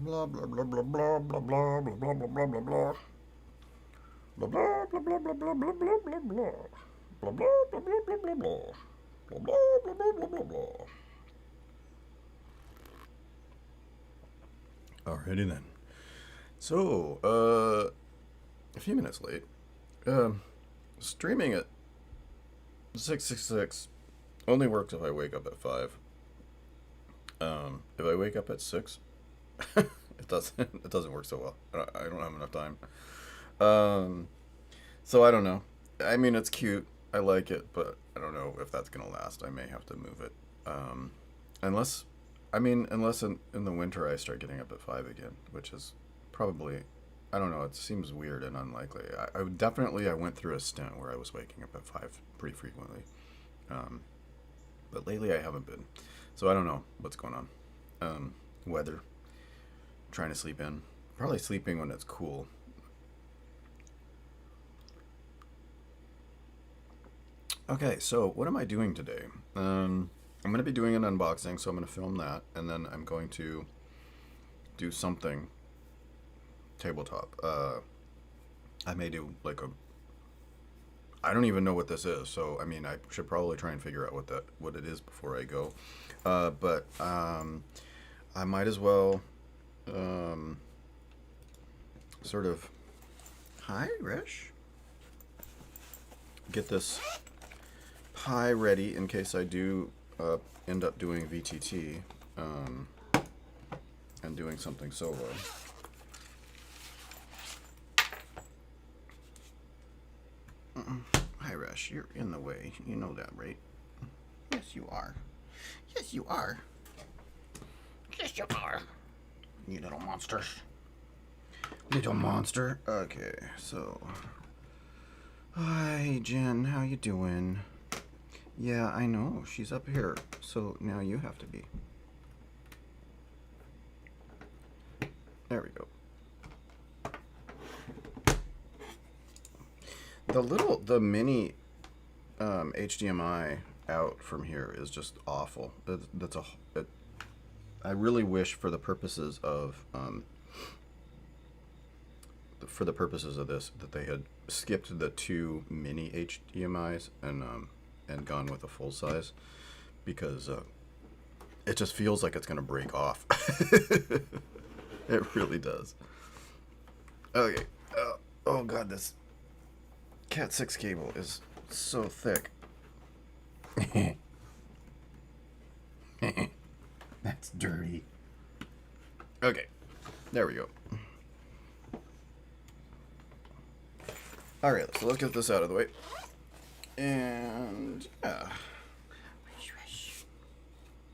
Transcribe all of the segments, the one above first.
Blah blah blah blah blah blah blah blah blah blah blah blah blah. Blah blah blah blah blah blah blah blah blah blah. Blah blah blah blah blah blah blah. Blah blah blah blah blah blah blah. Alrighty then. So, a few minutes late. Streaming at 666 only works if I wake up at 5. If I wake up at 6, it doesn't work so well. I don't have enough time. So I don't know. I mean, it's cute. I like it, but I don't know if that's gonna last. I may have to move it. Unless, unless in the winter I start getting up at 5 again, which is probably, I don't know. It seems weird and unlikely. I went through a stint where I was waking up at 5 pretty frequently, but lately I haven't been. So I don't know what's going on. Weather. Trying to sleep in. Probably sleeping when it's cool. Okay, so what am I doing today? I'm going to be doing an unboxing, so I'm going to film that, and then I'm going to do something tabletop. I may do like a... I don't even know what this is, so I mean, I should probably try and figure out what it is before I go. But I might as well sort of... Hi, Rish. Get this pie ready in case I do end up doing VTT and doing something solo. Hi, Rush. You're in the way. You know that, right? Yes, you are. Yes, you are. Yes, you are. You little monsters. Little monster. Okay, so... Hi, Jen. How you doing? Yeah, I know. She's up here. So now you have to be. There we go. The mini HDMI out from here is just awful. I really wish for the purposes of this that they had skipped the 2 mini HDMIs and gone with a full size, because it just feels like it's gonna break off. It really does. Okay. Oh god, this Cat 6 cable is so thick. That's dirty. Okay, there we go. Alright, so let's get this out of the way. And, yeah. What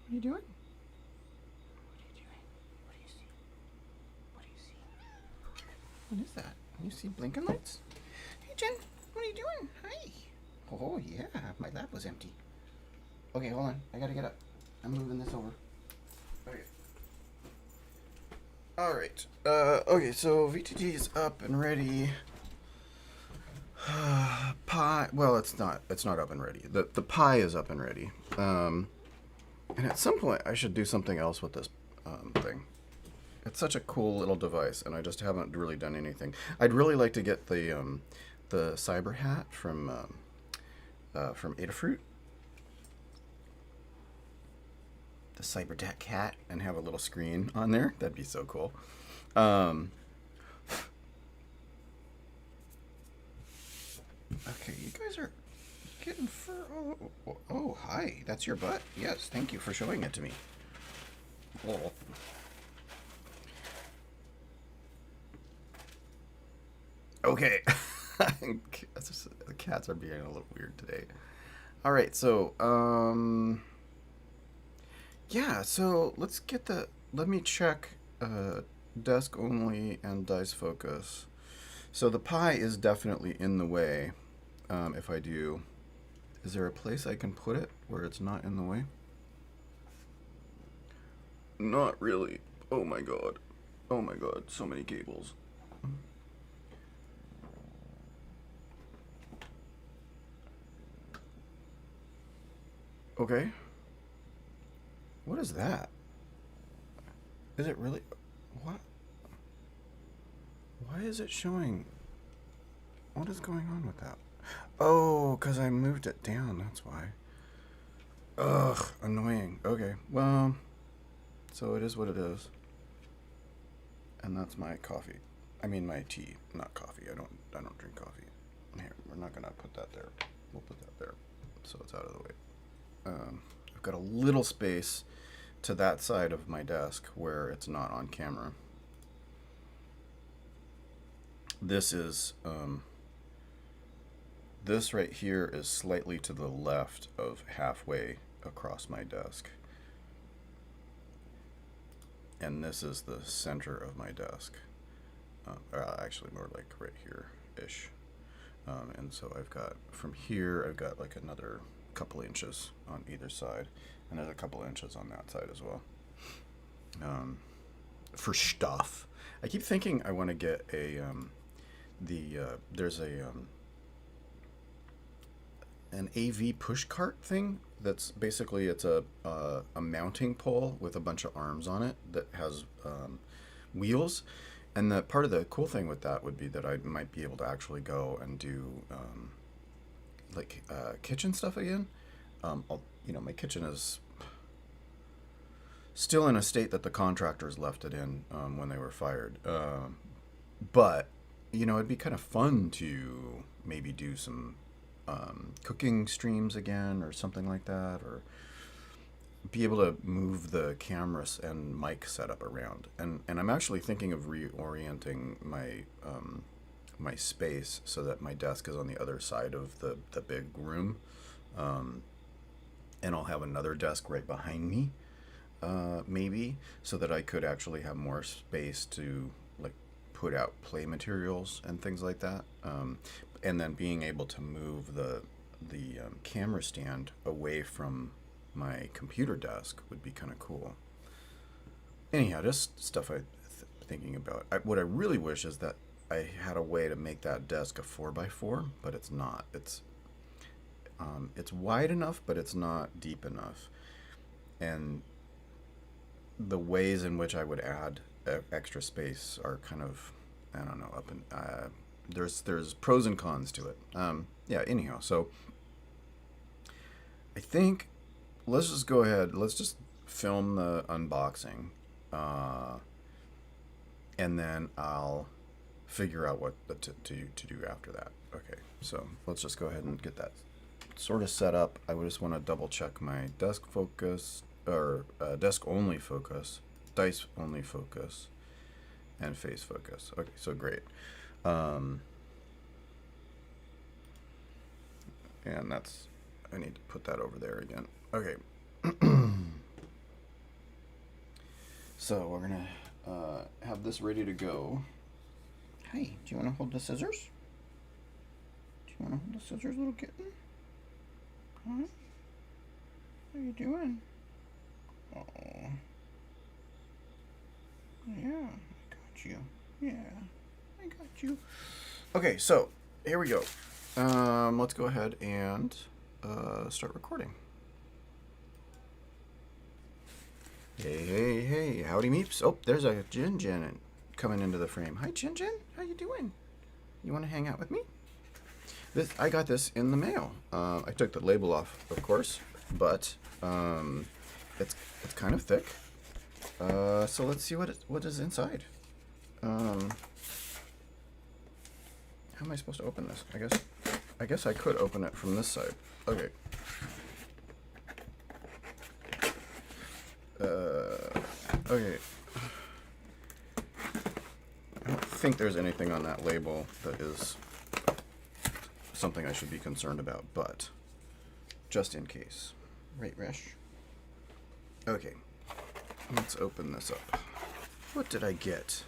are you doing? What are you doing? What do you see? What do you see? What is that? You see blinking lights? Hey, Jen, what are you doing? Hi. Oh, yeah, my lab was empty. Okay, hold on. I gotta get up. I'm moving this over. Okay. Alright. Okay, so VTT is up and ready. Pie. Well, it's not up and ready. The pie is up and ready. And at some point, I should do something else with this thing. It's such a cool little device, and I just haven't really done anything. I'd really like to get the cyber hat from Adafruit. The Cyberdat cat, and have a little screen on there. That'd be so cool. Okay, you guys are getting fur. Oh, hi. That's your butt. Yes, thank you for showing it to me. Oh. Okay. The cats are being a little weird today. All right, so yeah, so let me check desk only and dice focus. So the pie is definitely in the way. If I do, is there a place I can put it where it's not in the way? Not really. Oh my god. Oh my god, so many cables. Okay. What is that? Is it really? What? Why is it showing? What is going on with that? Oh, because I moved it down. That's why. Ugh, annoying. Okay, well, so it is what it is. And that's my coffee. I mean my tea, not coffee. I don't drink coffee. Here, we're not gonna put that there. We'll put that there, so it's out of the way. I've got a little space to that side of my desk where it's not on camera. This is this right here is slightly to the left of halfway across my desk. And this is the center of my desk. Actually, more like right here-ish. And so I've got, from here, I've got like another couple inches on either side. And there's a couple inches on that side as well. For stuff. I keep thinking I want to get a, there's a, an AV push cart thing that's basically it's a mounting pole with a bunch of arms on it that has wheels, and the part of the cool thing with that would be that I might be able to actually go and do like kitchen stuff again. My kitchen is still in a state that the contractors left it in when they were fired, but it'd be kind of fun to maybe do some cooking streams again or something like that, or be able to move the cameras and mic setup around. And I'm actually thinking of reorienting my my space so that my desk is on the other side of the big room, and I'll have another desk right behind me, maybe, so that I could actually have more space to like put out play materials and things like that. And then being able to move the camera stand away from my computer desk would be kind of cool. Anyhow, just stuff I'm thinking about. What I really wish is that I had a way to make that desk a 4x4, but it's not. It's wide enough, but it's not deep enough. And the ways in which I would add extra space are kind of, I don't know, up and there's pros and cons to it. Anyhow, so I think let's just go ahead. Let's just film the unboxing, and then I'll figure out what to do after that. Okay, so let's just go ahead and get that sort of set up. I would just want to double check my desk focus, or desk only focus, dice only focus, and face focus. Okay, so great. And that's, I need to put that over there again. Okay. So we're gonna have this ready to go. Hi, do you want to hold the scissors? Do you want to hold the scissors, little kitten? Huh? How you doing? Oh. Yeah, I got you. Yeah, I got you. Okay, so here we go. Let's go ahead and start recording. Hey, howdy meeps. Oh, there's a Jin coming into the frame. Hi, Jin. How you doing? You want to hang out with me? I got this in the mail. I took the label off, of course, but it's kind of thick. So let's see what is inside. How am I supposed to open this? I guess I could open it from this side. Okay. Okay. I don't think there's anything on that label that is something I should be concerned about, but just in case. Right, Resh? Okay. Let's open this up. What did I get?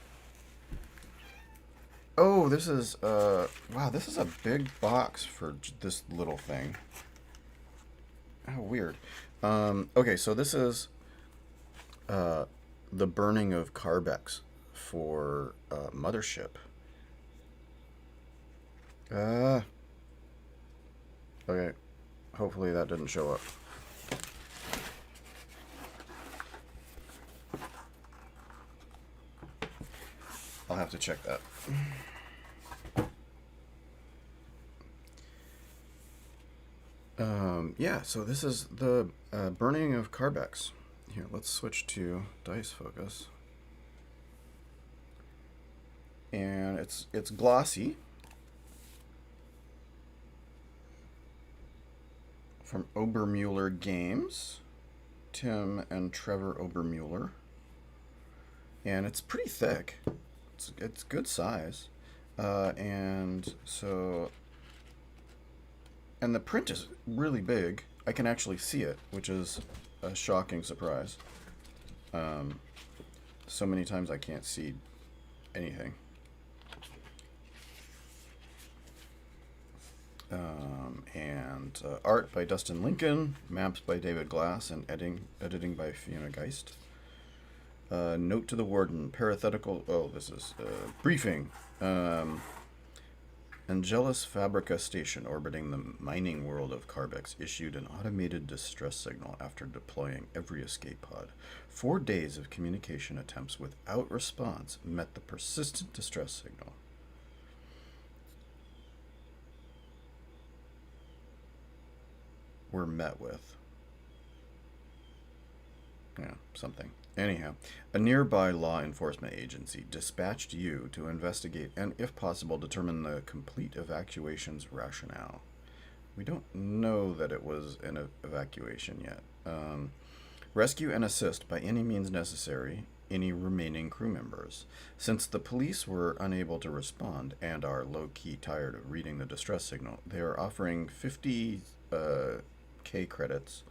Oh, this is, wow, this is a big box for this little thing. How weird. Okay, so this is, the burning of Carbex for, Mothership. Okay, hopefully that didn't show up. I'll have to check that. Yeah, so this is the burning of Carbex. Here, let's switch to dice focus. And it's glossy. From Obermuller Games. Tim and Trevor Obermuller. And it's pretty thick. It's good size. And so... And the print is really big. I can actually see it, which is a shocking surprise. So many times I can't see anything. And art by Dustin Lincoln, maps by David Glass, and editing by Fiona Geist. Note to the Warden, parenthetical. Oh, this is briefing. Angelus Fabrica Station, orbiting the mining world of Carbex, issued an automated distress signal after deploying every escape pod. 4 days of communication attempts without response met the persistent distress signal. Were met with. Yeah, something. Anyhow, a nearby law enforcement agency dispatched you to investigate and, if possible, determine the complete evacuation's rationale. We don't know that it was an evacuation yet. Rescue and assist by any means necessary any remaining crew members. Since the police were unable to respond and are low-key tired of reading the distress signal, they are offering 50 K credits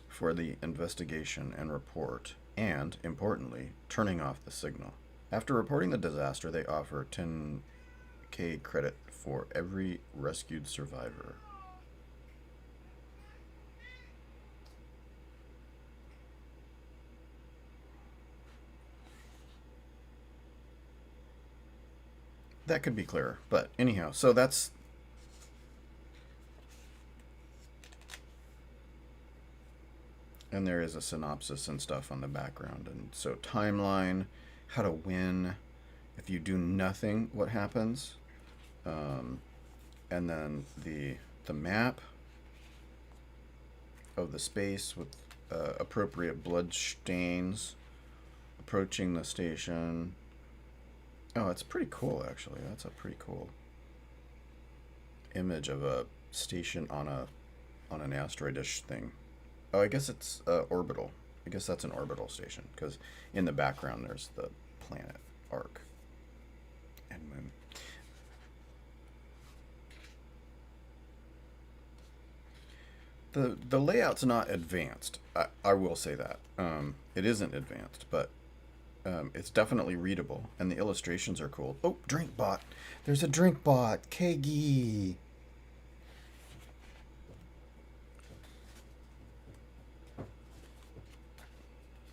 for the investigation and report, and, importantly, turning off the signal. After reporting the disaster, they offer 10K credit for every rescued survivor. That could be clearer, but anyhow, so that's... And there is a synopsis and stuff on the background. And so timeline, how to win. If you do nothing, what happens? And then the map of the space with appropriate blood stains. Approaching the station. Oh, it's pretty cool, actually. That's a pretty cool image of a station on an asteroidish thing. Oh, I guess it's orbital. I guess that's an orbital station, because in the background there's the planet arc and moon. The layout's not advanced. I will say that. It isn't advanced, but it's definitely readable, and the illustrations are cool. Oh, drink bot. There's a drink bot. Keggy.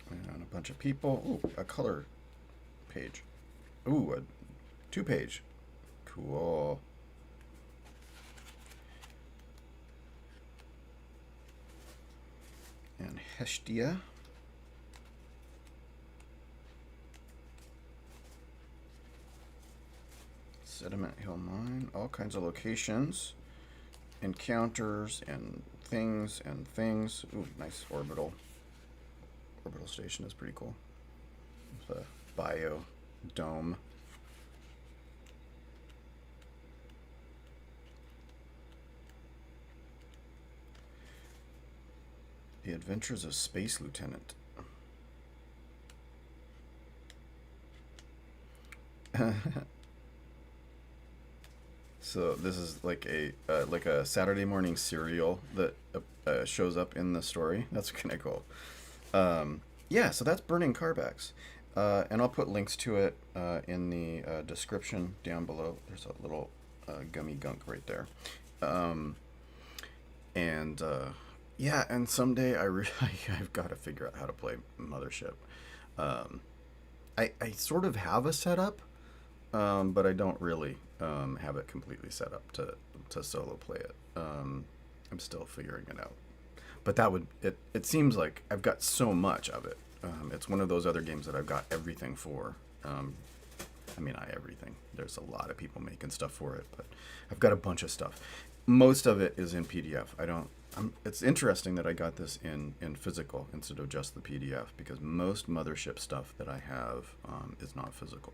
And a bunch of people. Ooh, a color page. Ooh, a 2-page. Cool. And Hestia. Sediment Hill Mine. All kinds of locations. Encounters and things and things. Ooh, nice orbital. Orbital station is pretty cool. The bio dome. The Adventures of Space Lieutenant. So this is like a Saturday morning cereal that shows up in the story. That's kind of cool. Yeah, so that's Burning Carbex. And I'll put links to it in the description down below. There's a little gummy gunk right there. Yeah, and someday I've got to figure out how to play Mothership. I sort of have a setup, but I don't really have it completely set up to solo play it. I'm still figuring it out. But it seems like I've got so much of it. It's one of those other games that I've got everything for. I mean, everything. There's a lot of people making stuff for it, but I've got a bunch of stuff. Most of it is in PDF. It's interesting that I got this in physical instead of just the PDF, because most mothership stuff that I have is not physical.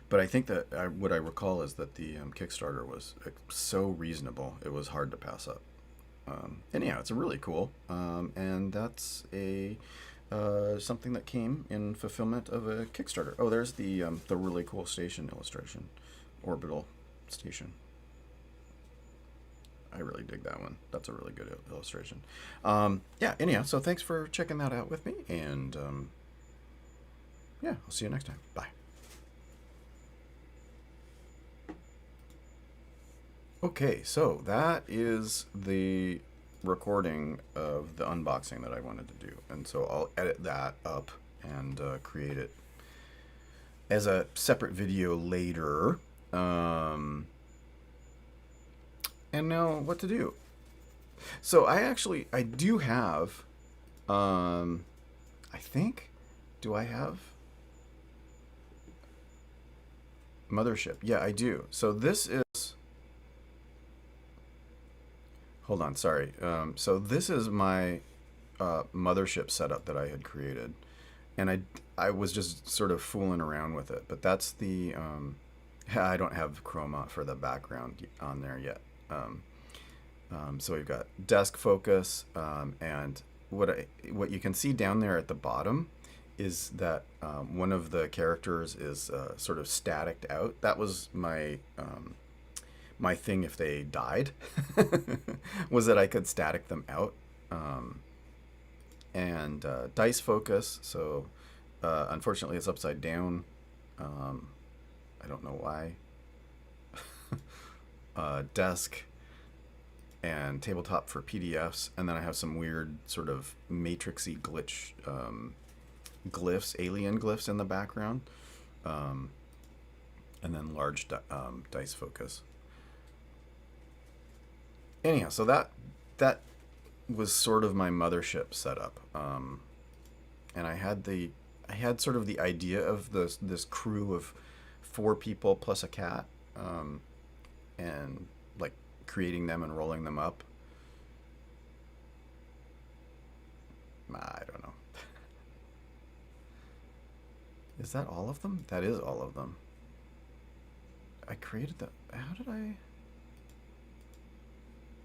But I think that what I recall is that the Kickstarter was so reasonable, it was hard to pass up. Anyhow, it's really cool, and that's a something that came in fulfillment of a Kickstarter. Oh, there's the really cool station illustration, orbital station. I really dig that one. That's a really good illustration. Yeah. Anyhow, so thanks for checking that out with me, and yeah, I'll see you next time. Bye. Okay, so that is the recording of the unboxing that I wanted to do. And so I'll edit that up and create it as a separate video later. And now what to do? So I do have, I think, do I have Mothership? Yeah, I do. So this is, hold on, sorry. So this is my Mothership setup that I had created, and I was just sort of fooling around with it. But that's the I don't have chroma for the background on there yet. So we've got desk focus, and what you can see down there at the bottom is that one of the characters is sort of staticed out. That was my my thing if they died, was that I could static them out. And dice focus, so unfortunately it's upside down. I don't know why. Desk and tabletop for PDFs, and then I have some weird sort of matrixy glitch glyphs, alien glyphs in the background, and then large dice focus. Anyhow, so that was sort of my Mothership setup, and I had sort of the idea of this crew of 4 people plus a cat, and like creating them and rolling them up. I don't know. Is that all of them? That is all of them. I created that. How did I?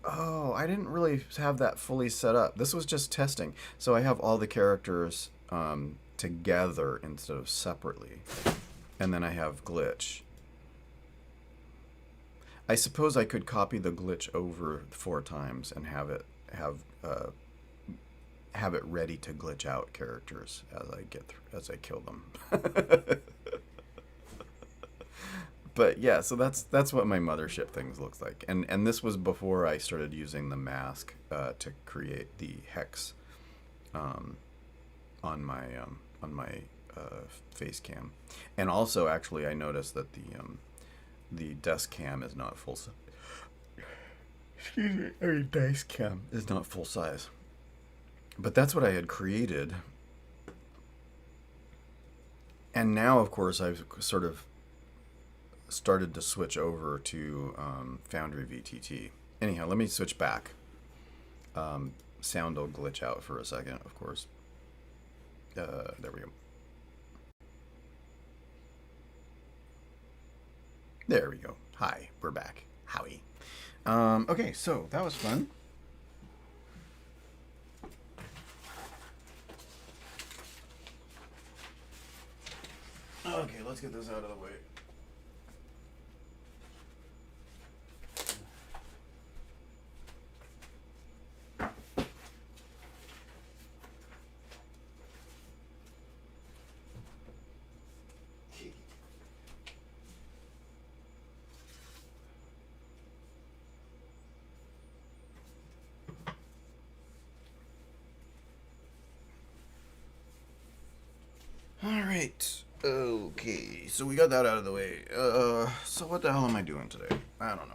Oh, I didn't really have that fully set up. This was just testing. So I have all the characters together instead of separately. And then I have glitch. I suppose I could copy the glitch over 4 times and have it ready to glitch out characters as I kill them. But yeah, so that's what my Mothership things looks like, and this was before I started using the mask to create the hex on my face cam, and also actually I noticed that the desk cam is not full size. Excuse me, or dice cam is not full size, but that's what I had created, and now of course I've sort of started to switch over to Foundry VTT. Anyhow, let me switch back. Sound will glitch out for a second, of course. There we go. There we go. Hi, we're back. Howie. Okay, so that was fun. Okay, let's get this out of the way. Alright, okay, so we got that out of the way. So what the hell am I doing today? I don't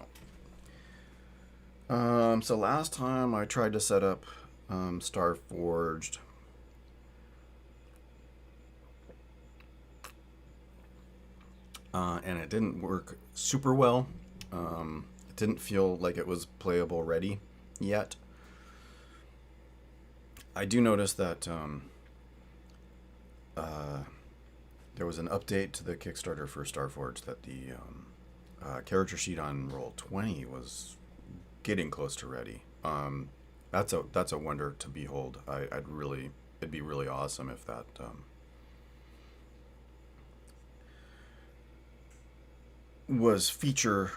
know. So last time I tried to set up Starforged. and it didn't work super well. It didn't feel like it was playable ready yet. I do notice that there was an update to the Kickstarter for Starforge that the character sheet on Roll20 was getting close to ready. That's a wonder to behold. It'd be really awesome if that was feature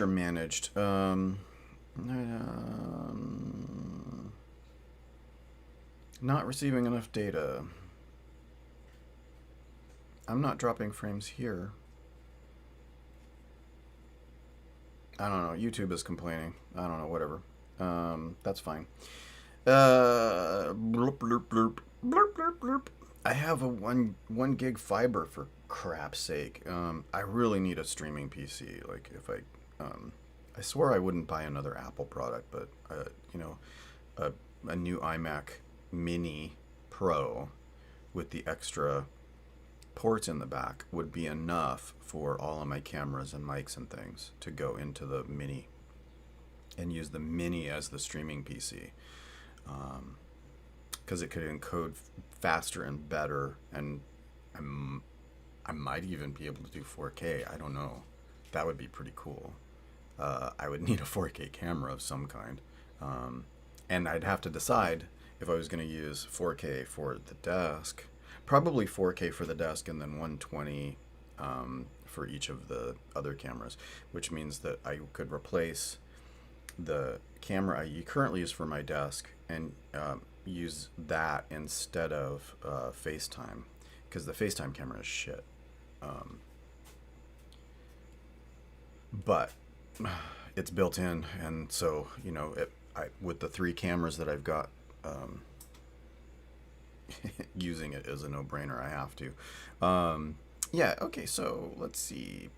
managed. Not receiving enough data. I'm not dropping frames here. I don't know. YouTube is complaining. I don't know. Whatever. That's fine. Bloop, bloop, bloop. Bloop, bloop, bloop. I have a one gig fiber, for crap's sake. I really need a streaming PC. Like, if I swore I wouldn't buy another Apple product, but a new iMac Mini Pro with the extra ports in the back would be enough for all of my cameras and mics and things to go into the Mini and use the Mini as the streaming PC, because it could encode faster and better, and I might even be able to do 4K. I don't know. That would be pretty cool. I would need a 4K camera of some kind, and I'd have to decide if I was going to use 4K for the desk. Probably 4K for the desk, and then 120 for each of the other cameras, which means that I could replace the camera I currently use for my desk and use that instead of FaceTime, because the FaceTime camera is shit. But it's built in, and so with the 3 cameras that I've got, using it is a no-brainer. I have to. Yeah. Okay. So let's see.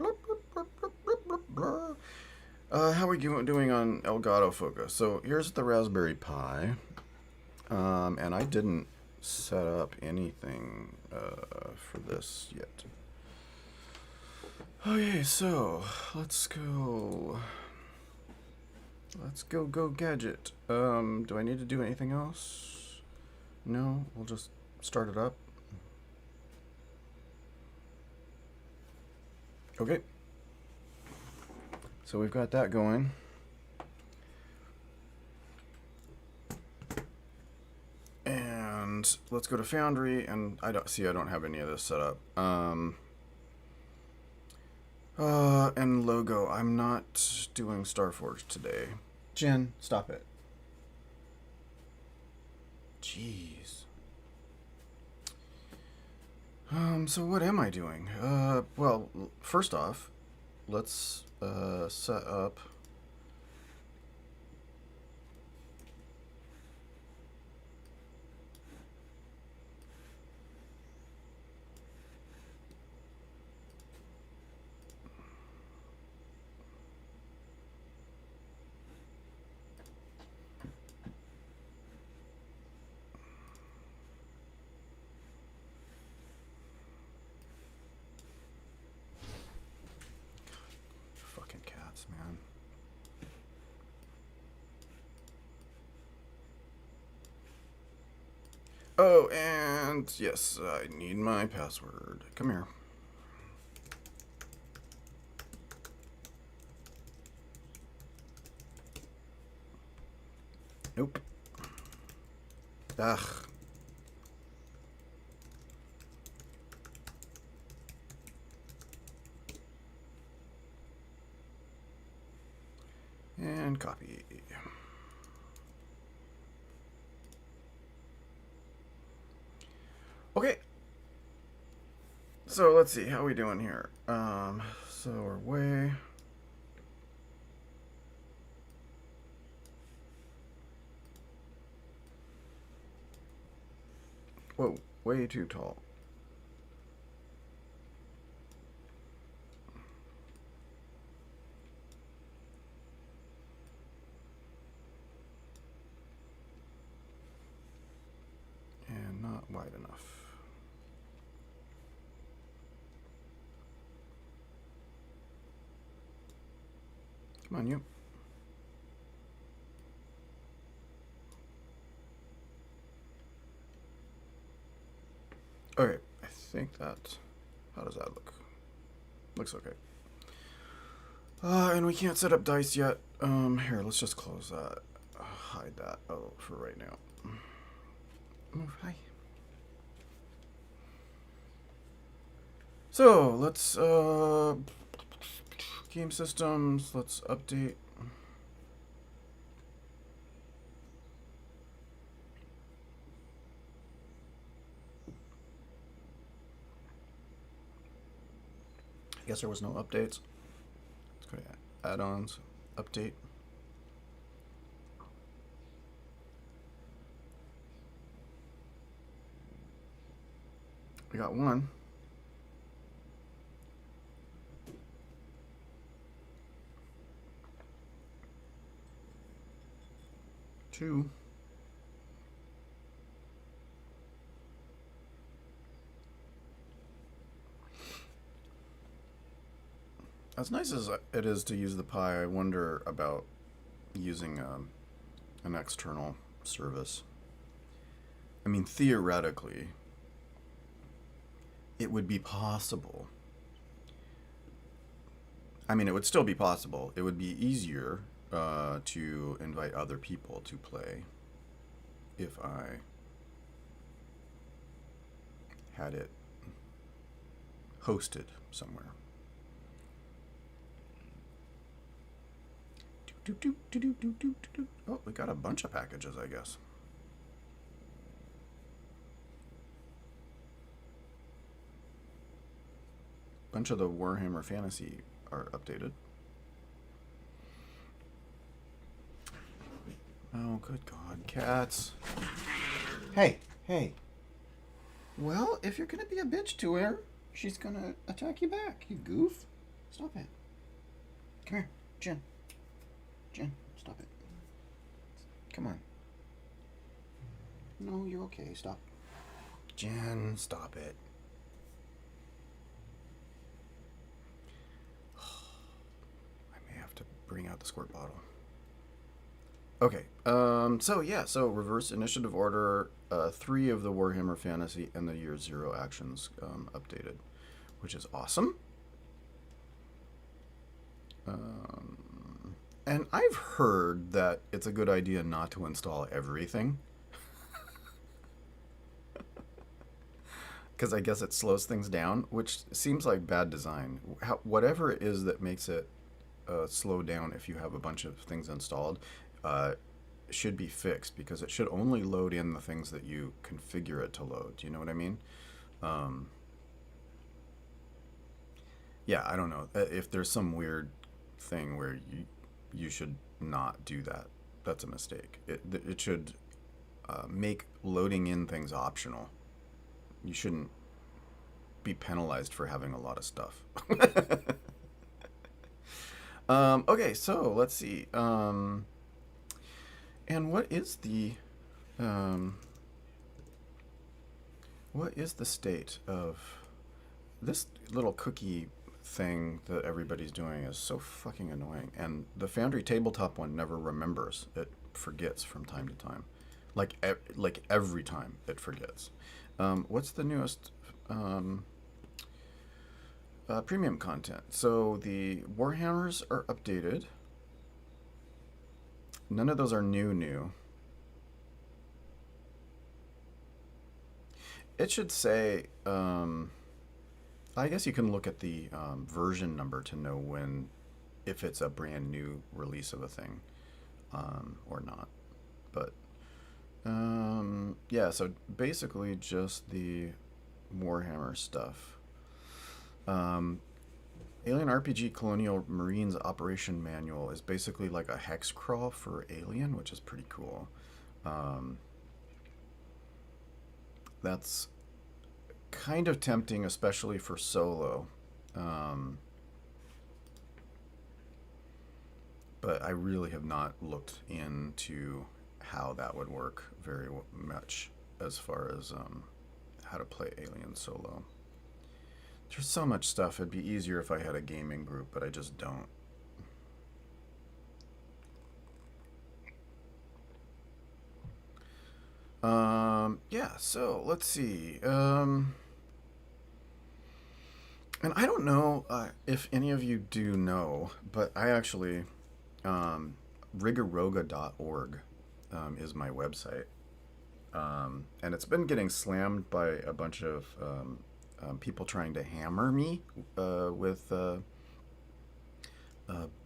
How are we doing on Elgato Focus? So here's the Raspberry Pi, and I didn't set up anything for this yet. Okay, so let's go. Go gadget. Do I need to do anything else? No, we'll just start it up. Okay. So we've got that going. And let's go to Foundry, and I don't have any of this set up. And logo. I'm not doing Starforge today. Jen, stop it. Jeez. So what am I doing? Well, first off, let's set up fucking cats, man. Oh, and yes, I need my password. Come here. Nope. Ugh. And copy. Okay. So let's see, how are we doing here? So we're way... Whoa, way too tall. And not wide enough. Come on, you. Okay, I think that... How does that look? Looks okay. And we can't set up dice yet. Here, let's just close that. Hide that for right now. Move, hi. So, let's, game systems, let's update. I guess there was no updates. Let's go to add-ons, update. We got one. Two. As nice as it is to use the Pi, I wonder about using an external service. I mean, theoretically, it would be possible. I mean, it would still be possible. It would be easier to invite other people to play if I had it hosted somewhere. Oh, we got a bunch of packages, I guess. Bunch of the Warhammer Fantasy are updated. Oh, good God, cats. Hey, hey. Well, if you're gonna be a bitch to her, she's gonna attack you back, you goof. Stop it. Come here, Jen. Jen, stop it. Come on. No, you're okay. Stop. Jen, stop it. I may have to bring out the squirt bottle. Okay. So reverse initiative order. 3 of the Warhammer Fantasy and the Year Zero actions updated, which is awesome. And I've heard that it's a good idea not to install everything. Because I guess it slows things down, which seems like bad design. Whatever it is that makes it slow down if you have a bunch of things installed should be fixed, because it should only load in the things that you configure it to load. Do you know what I mean? Yeah, I don't know. If there's some weird thing where you should not do that, that's a mistake. It should make loading in things optional. You shouldn't be penalized for having a lot of stuff. Okay, so let's see. And what is the state of this little cookie thing that everybody's doing? Is so fucking annoying, and the Foundry Tabletop one never remembers. It forgets from time to time, like every time it forgets. What's the newest premium content? So the Warhammers are updated. None of those are new. It should say, I guess you can look at the version number to know if it's a brand new release of a thing or not. But yeah, so basically just the Warhammer stuff. Alien RPG Colonial Marines Operation Manual is basically like a hex crawl for Alien, which is pretty cool. That's kind of tempting, especially for solo. But I really have not looked into how that would work very much as far as how to play Alien solo. There's so much stuff. It'd be easier if I had a gaming group, but I just don't. Yeah. So let's see. And I don't know if any of you do know, but I actually rigoroga.org is my website. And it's been getting slammed by a bunch of people trying to hammer me with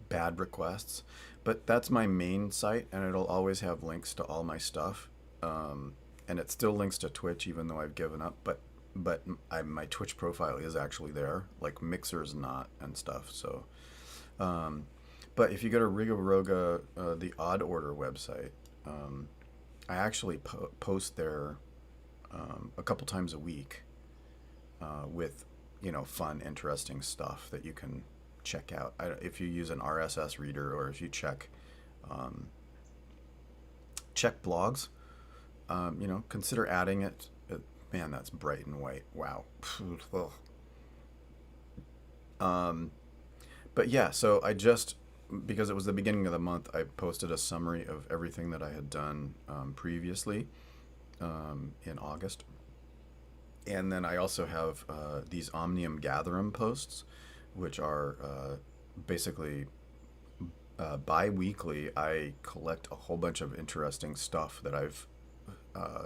bad requests. But that's my main site, and it'll always have links to all my stuff. And it still links to Twitch, even though I've given up. But my Twitch profile is actually there. Like Mixer's not and stuff. So, um, but if you go to Rigoroga, the Odd Order website, I actually post there a couple times a week with fun, interesting stuff that you can check out. If you use an RSS reader or if you um, check blogs, consider adding it. Man, that's bright and white. Wow. um, but yeah, so because it was the beginning of the month, I posted a summary of everything that I had done previously in August. And then I also have these Omnium Gatherum posts, which are basically bi-weekly. I collect a whole bunch of interesting stuff that I've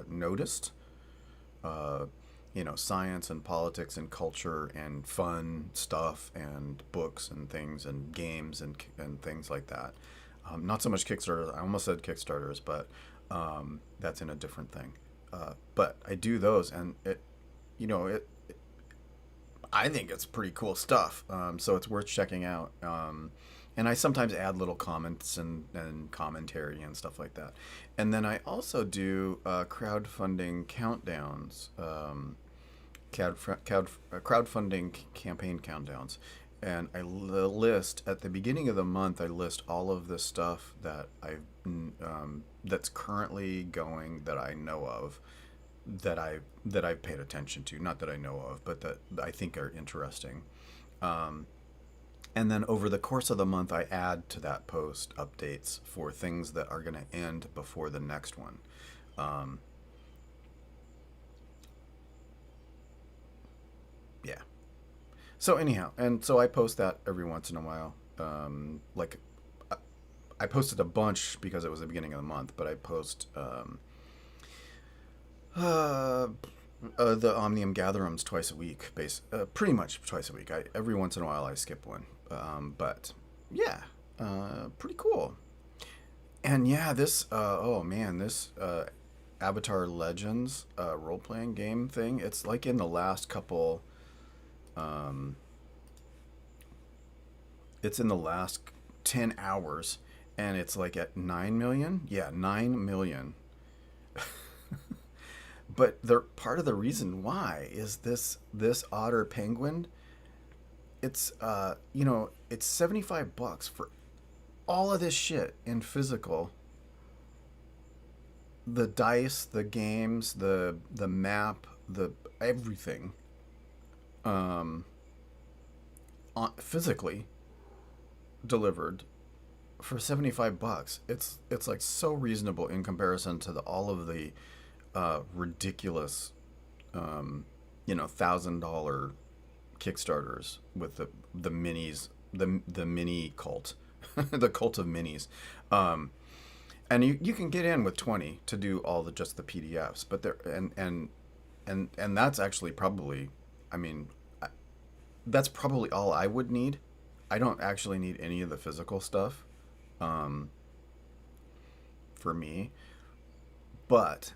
noticed. Uh, science and politics and culture and fun stuff and books and things and games and things like that. Not so much Kickstarters. I almost said Kickstarters, but that's in a different thing. But I do those, and it I think it's pretty cool stuff. So it's worth checking out. And I sometimes add little comments and commentary and stuff like that. And then I also do crowdfunding countdowns, crowdfunding campaign countdowns. And list at the beginning of the month. I list all of the stuff that that's currently going that I know of, that I've paid attention to, not that I know of, but that I think are interesting. Um, and then over the course of the month, I add to that post updates for things that are going to end before the next one. Um, yeah. So anyhow, and so I post that every once in a while. Like I posted a bunch because it was the beginning of the month, but I post uh, the Omnium Gatherums twice a week, pretty much twice a week. Every once in a while I skip one, but yeah, pretty cool. And yeah, oh man, this Avatar Legends role playing game thing. It's like in the last couple. Um, it's in the last 10 hours, and it's like at 9 million. Yeah, 9 million. But part of the reason why is this otter penguin. It's $75 for all of this shit in physical. The dice, the games, the map, the everything. Um, physically delivered for $75. It's like so reasonable in comparison to all of the ridiculous, $1,000 Kickstarters with the minis, the mini cult, the cult of minis. Um, and you can get in with 20 to do all just the PDFs, but there and that's actually probably, I mean, that's probably all I would need. I don't actually need any of the physical stuff, um, for me, but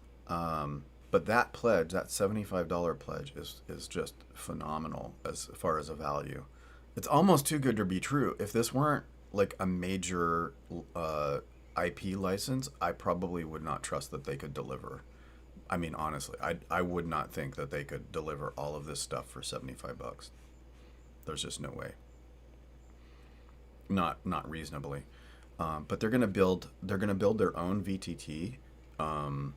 that pledge, that $75 pledge, is just phenomenal as far as a value. It's almost too good to be true. If this weren't like a major IP license, I probably would not trust that they could deliver. I mean, honestly, I would not think that they could deliver all of this stuff for $75. There's just no way. Not reasonably. But they're gonna build their own VTT. Um,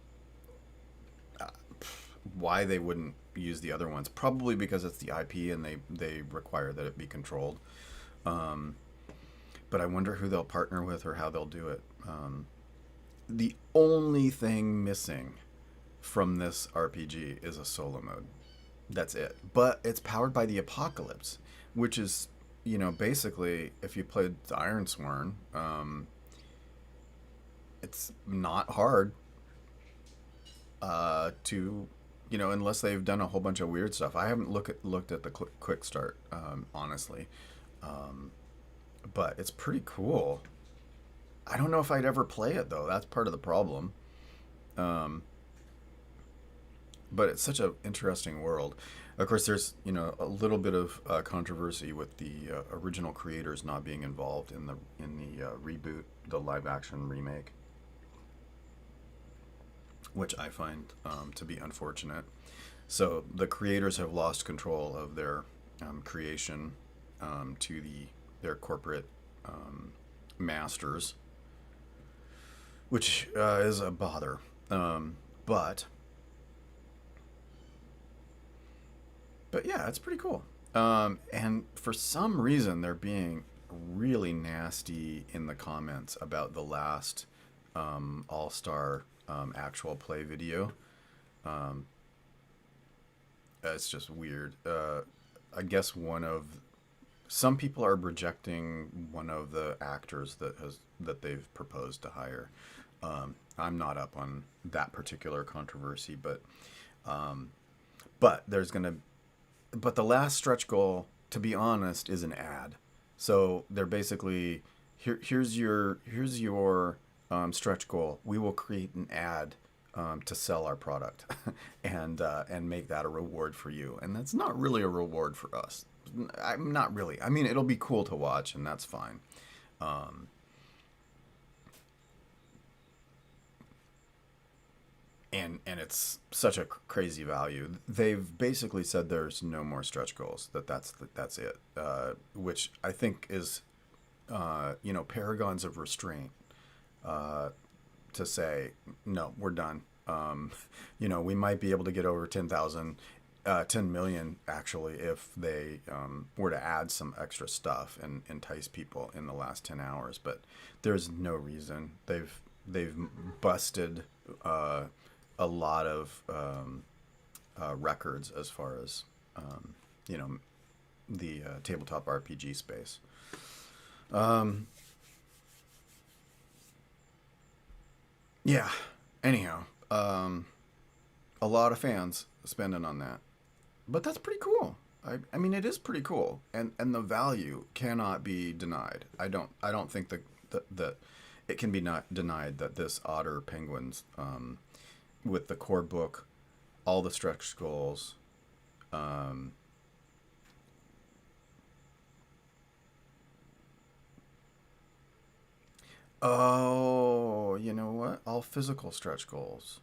why they wouldn't use the other ones? Probably because it's the IP and they require that it be controlled. Um, but I wonder who they'll partner with or how they'll do it. The only thing missing from this RPG is a solo mode. That's it. But it's powered by the Apocalypse, which is, basically, if you played the Ironsworn, it's not hard to, unless they've done a whole bunch of weird stuff. I haven't looked at the quick start, honestly, but it's pretty cool. I don't know if I'd ever play it though. That's part of the problem. Um, but it's such an interesting world. Of course, there's a little bit of controversy with the original creators not being involved in the reboot, the live action remake, which I find to be unfortunate. So the creators have lost control of their creation to their corporate masters, which is a bother. But yeah, it's pretty cool. And for some reason, they're being really nasty in the comments about the last All Star actual play video. Um, it's just weird. I guess some people are rejecting one of the actors that they've proposed to hire. I'm not up on that particular controversy, um, but but the last stretch goal, to be honest, is an ad. So they're basically here's your stretch goal. We will create an ad to sell our product, and make that a reward for you. And that's not really a reward for us. I'm not really. I mean, it'll be cool to watch, and that's fine. Um, and it's such a crazy value. They've basically said there's no more stretch goals. That's it. Which I think is, paragons of restraint. Uh, to say no, we're done. We might be able to get over 10 million actually if they were to add some extra stuff and entice people in the last 10 hours. But there's no reason. They've busted a lot of records as far as you know the tabletop RPG space. Um, yeah. Anyhow, a lot of fans spending on that, but that's pretty cool. I mean, it is pretty cool, and the value cannot be denied. I don't think that it can be not denied that this Otter Penguins, with the core book, all the stretch goals, um, oh, you know what? All physical stretch goals,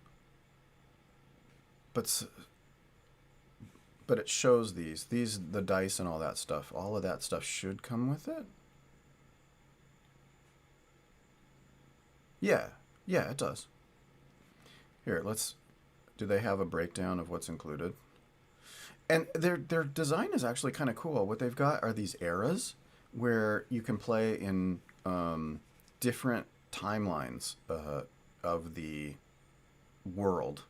but but it shows these the dice and all that stuff. All of that stuff should come with it. Yeah, yeah, it does. Here, let's. Do they have a breakdown of what's included? And their design is actually kind of cool. What they've got are these eras where you can play in different timelines of the world,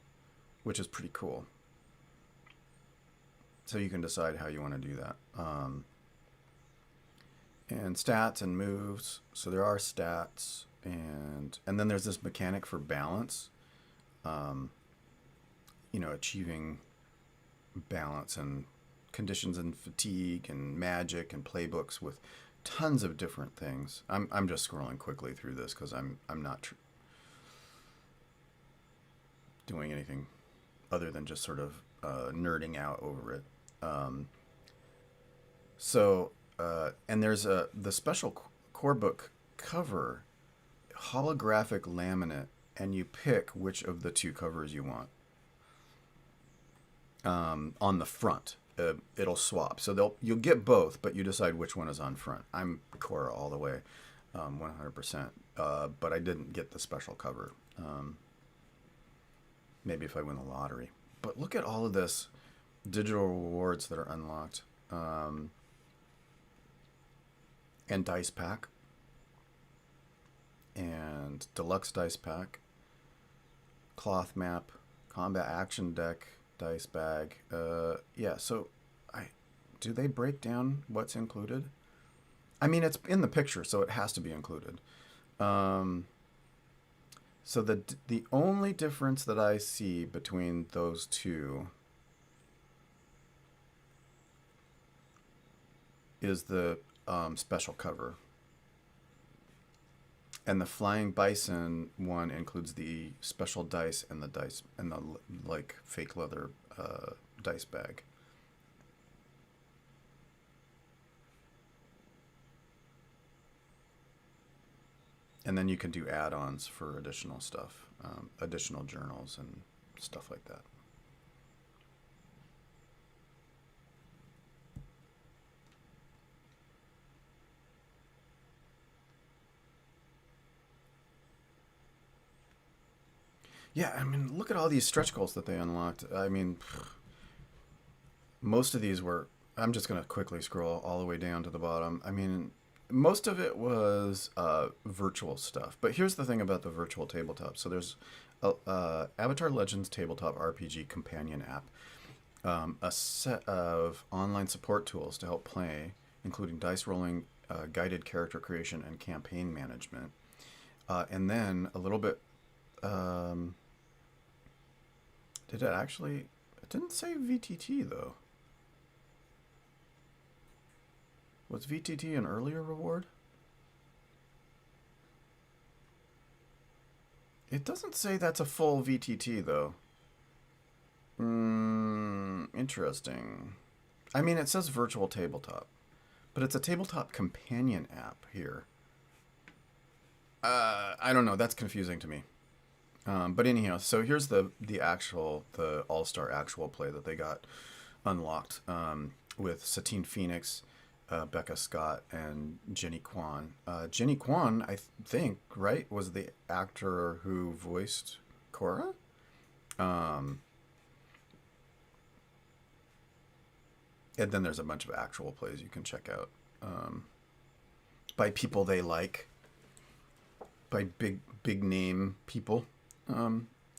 which is pretty cool. So you can decide how you want to do that. And stats and moves. So there are stats, and then there's this mechanic for balance. Um, Achieving balance and conditions and fatigue and magic and playbooks with tons of different things. I'm just scrolling quickly through this because I'm not doing anything other than just sort of nerding out over it. Um, and there's the special core book cover, holographic laminate, and you pick which of the two covers you want on the front. It'll swap, so you'll get both, but you decide which one is on front. I'm Cora all the way, 100%. But I didn't get the special cover. Maybe if I win the lottery. But look at all of this digital rewards that are unlocked, and dice pack and deluxe dice pack, cloth map, Combat action deck, dice bag. Yeah. So, I do they break down what's included? I mean, it's in the picture, so it has to be included. Um, so the only difference that I see between those two is the special cover. And the flying bison one includes the special dice and the dice and the like fake leather dice bag. And then you can do add-ons for additional stuff, additional journals and stuff like that. Yeah, I mean, look at all these stretch goals that they unlocked. I mean, most of these were. I'm just gonna quickly scroll all the way down to the bottom. I mean, most of it was virtual stuff. But here's the thing about the virtual tabletop. So there's Avatar Legends Tabletop RPG Companion app, a set of online support tools to help play, including dice rolling, guided character creation, and campaign management. And then a little bit. Um, did it actually? It didn't say VTT though. Was VTT an earlier reward? It doesn't say that's a full VTT though. Interesting. I mean, it says virtual tabletop, but it's a tabletop companion app here. I don't know. That's confusing to me. But anyhow, so here's the All Star actual play that they got unlocked with Satine Phoenix, Becca Scott, and Jenny Kwan. Jenny Kwan, think, right, was the actor who voiced Cora. Um, and then there's a bunch of actual plays you can check out by people they like, by big name people.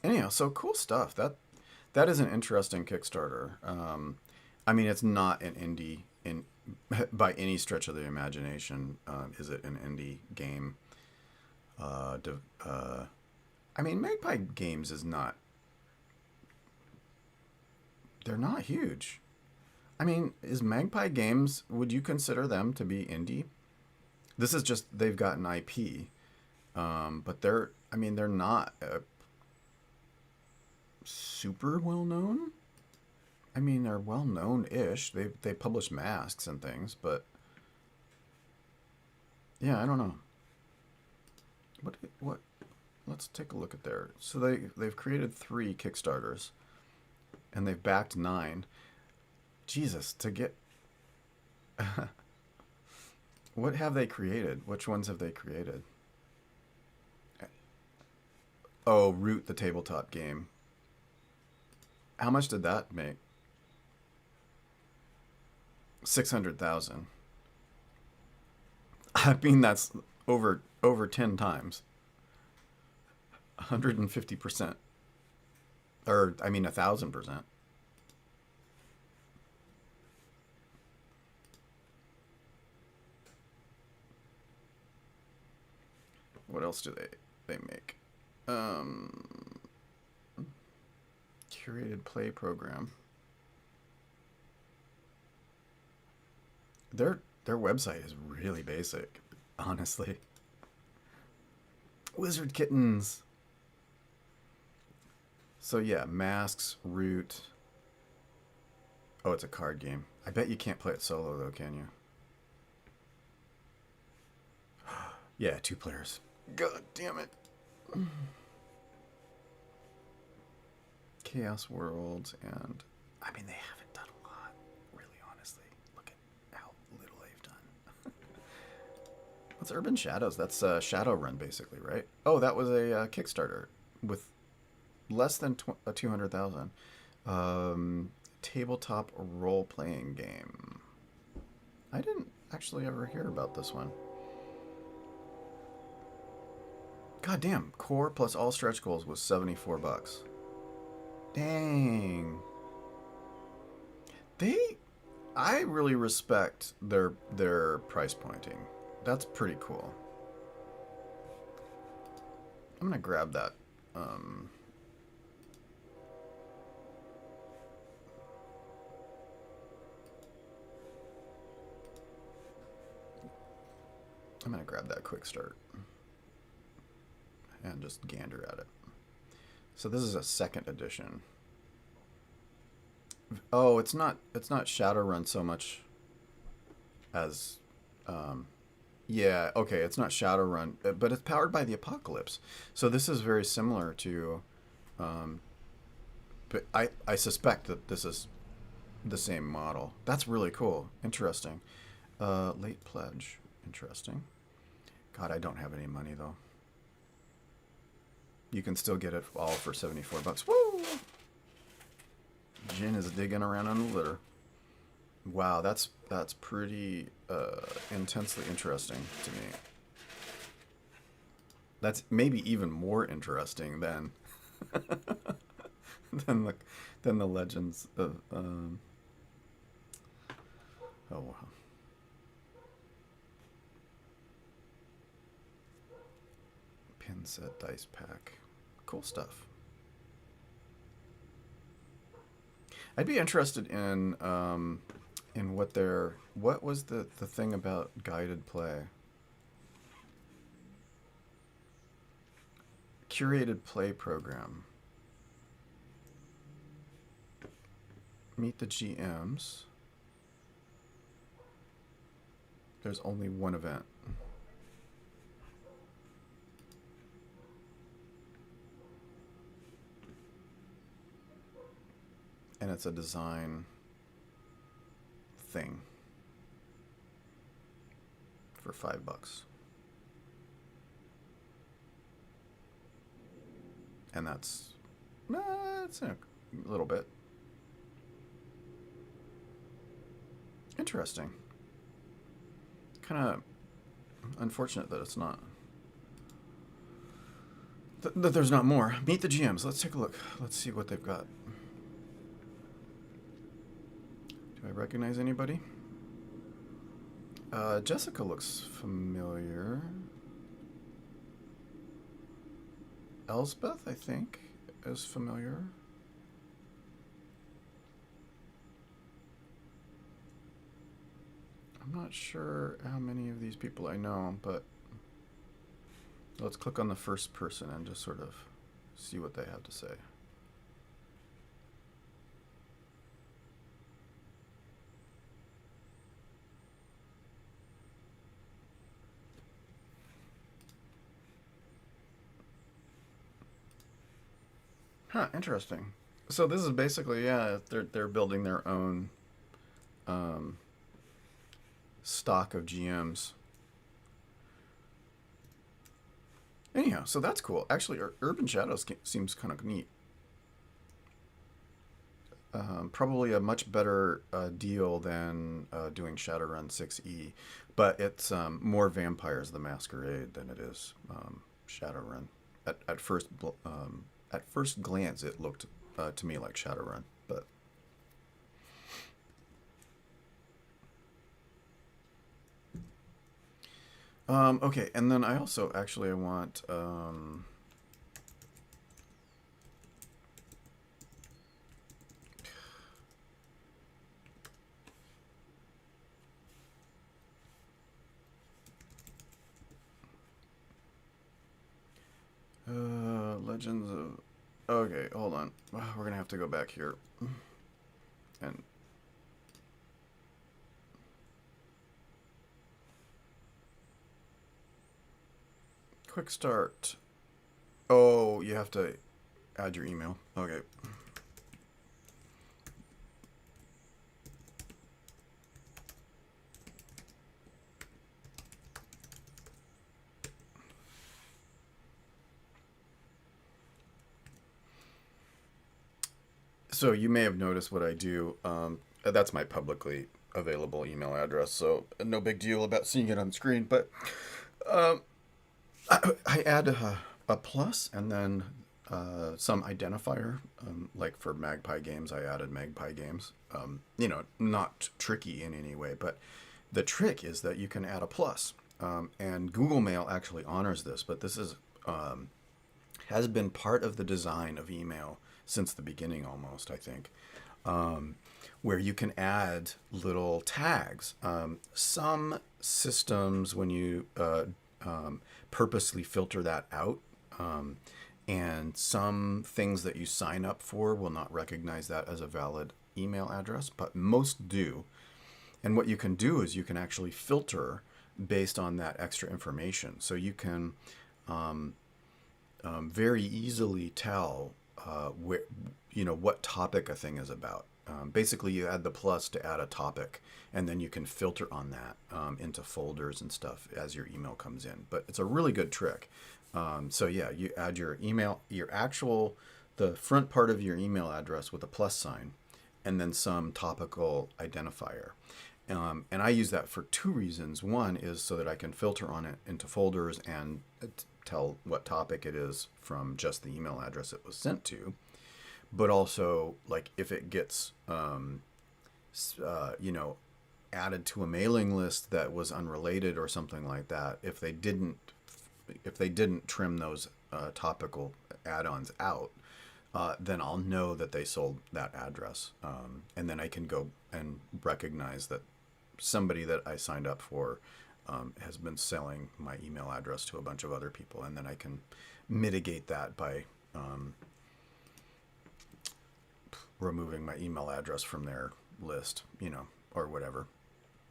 Anyhow, so cool stuff. That is an interesting Kickstarter. I mean, it's not an indie in by any stretch of the imagination. Is it an indie game? I mean, Magpie Games is not. They're not huge. I mean, is Magpie Games? Would you consider them to be indie? This is just they've got an IP, but they're. I mean, they're not super well known. I mean, they're well known ish. They publish masks and things, but yeah, I don't know. What? Let's take a look at their. So they've created 3 Kickstarters, and they've backed 9. Jesus, to get. What have they created? Which ones have they created? Oh, Root the tabletop game. How much did that make? 600,000. I mean, that's over 10 times. 150%. Or I mean 1,000%. What else do they make? Curated play program. Their website is really basic, honestly. Wizard Kittens. So yeah, masks, Root. Oh, it's a card game. I bet you can't play it solo though, can you? Yeah, 2 players. God damn it. Chaos Worlds, and I mean, they haven't done a lot, really, honestly. Look at how little they've done. What's Urban Shadows? That's Shadowrun, basically, right? Oh, that was a Kickstarter with less than 200,000. Tabletop role-playing game. I didn't actually ever hear about this one. God damn, core plus all stretch goals was $74. Dang. They I really respect their price pointing. That's pretty cool. I'm gonna grab that. Um, I'm gonna grab that quick start and just gander at it. So this is a second edition. Oh, it's not Shadowrun so much as yeah, okay, it's not Shadowrun, but it's powered by the Apocalypse. So this is very similar to um but I suspect that this is the same model. That's really cool. Interesting. Late pledge. Interesting. God, I don't have any money though. You can still get it all for 74 bucks. Woo! Jin is digging around on the litter. Wow, that's pretty intensely interesting to me. That's maybe even more interesting than than the than the legends of oh wow. Pin set dice pack. Cool stuff. I'd be interested in what was the thing about guided play? Curated play program. Meet the GMs. There's only one event. And it's a design thing for $5. And that's it's a little bit interesting. Kind of unfortunate that it's not that there's not more. Meet the GMs. Let's take a look. Let's see what they've got. Do I recognize anybody? Jessica looks familiar. Elsbeth, I think, is familiar. I'm not sure how many of these people I know, but let's click on the first person and just sort of see what they have to say. Huh, interesting. So this is basically, yeah, they're building their own um, stock of GMs. Anyhow, so that's cool. Actually, Urban Shadows seems kind of neat. Probably a much better deal than doing Shadowrun 6E, but it's more Vampires the Masquerade than it is Shadowrun. At first glance, it looked to me like Shadowrun, but okay. And then I also actually I want Legends of. Okay, hold on. We're gonna have to go back here and quick start. Oh, you have to add your email. Okay. So you may have noticed what I do. That's my publicly available email address, so no big deal about seeing it on screen. But um, I add a plus and then some identifier. Like for Magpie games, I added Magpie games. Not tricky in any way, but the trick is that you can add a plus. And Google Mail actually honors this, but this is has been part of the design of email since the beginning almost, I think, where you can add little tags. Some systems, when you purposely filter that out, and some things that you sign up for will not recognize that as a valid email address, but most do. And what you can do is you can actually filter based on that extra information. So you can very easily tell what topic a thing is about. Basically, you add the plus to add a topic, and then you can filter on that into folders and stuff as your email comes in. But it's a really good trick. So yeah, you add your email, the front part of your email address with a plus sign, and then some topical identifier. And I use that for two reasons. One is so that I can filter on it into folders and tell what topic it is from just the email address it was sent to. But also, like, if it gets, added to a mailing list that was unrelated or something like that, if they didn't trim those topical add-ons out, then I'll know that they sold that address, and then I can go and recognize that somebody that I signed up for has been selling my email address to a bunch of other people, and then I can mitigate that by removing my email address from their list, or whatever.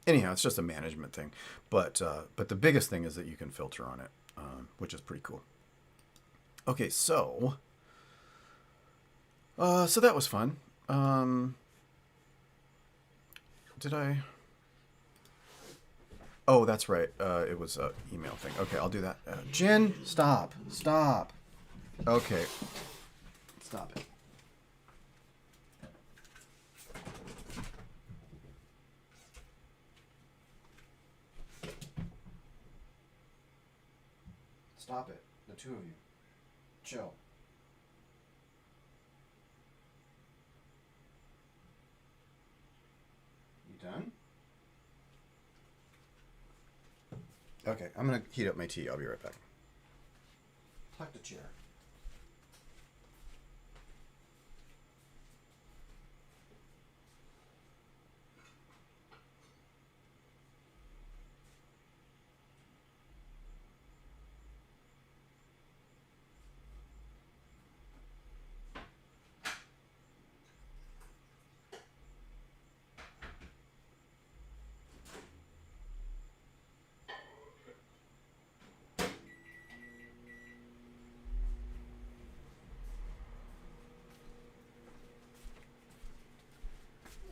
Anyhow, it's just a management thing, but the biggest thing is that you can filter on it, which is pretty cool. Okay, so that was fun. Did I? Oh, that's right. It was an email thing. Okay, I'll do that. Jen, stop. Okay, stop it. Stop it. The two of you. Chill. You done? Okay, I'm going to heat up my tea. I'll be right back. Tuck the chair.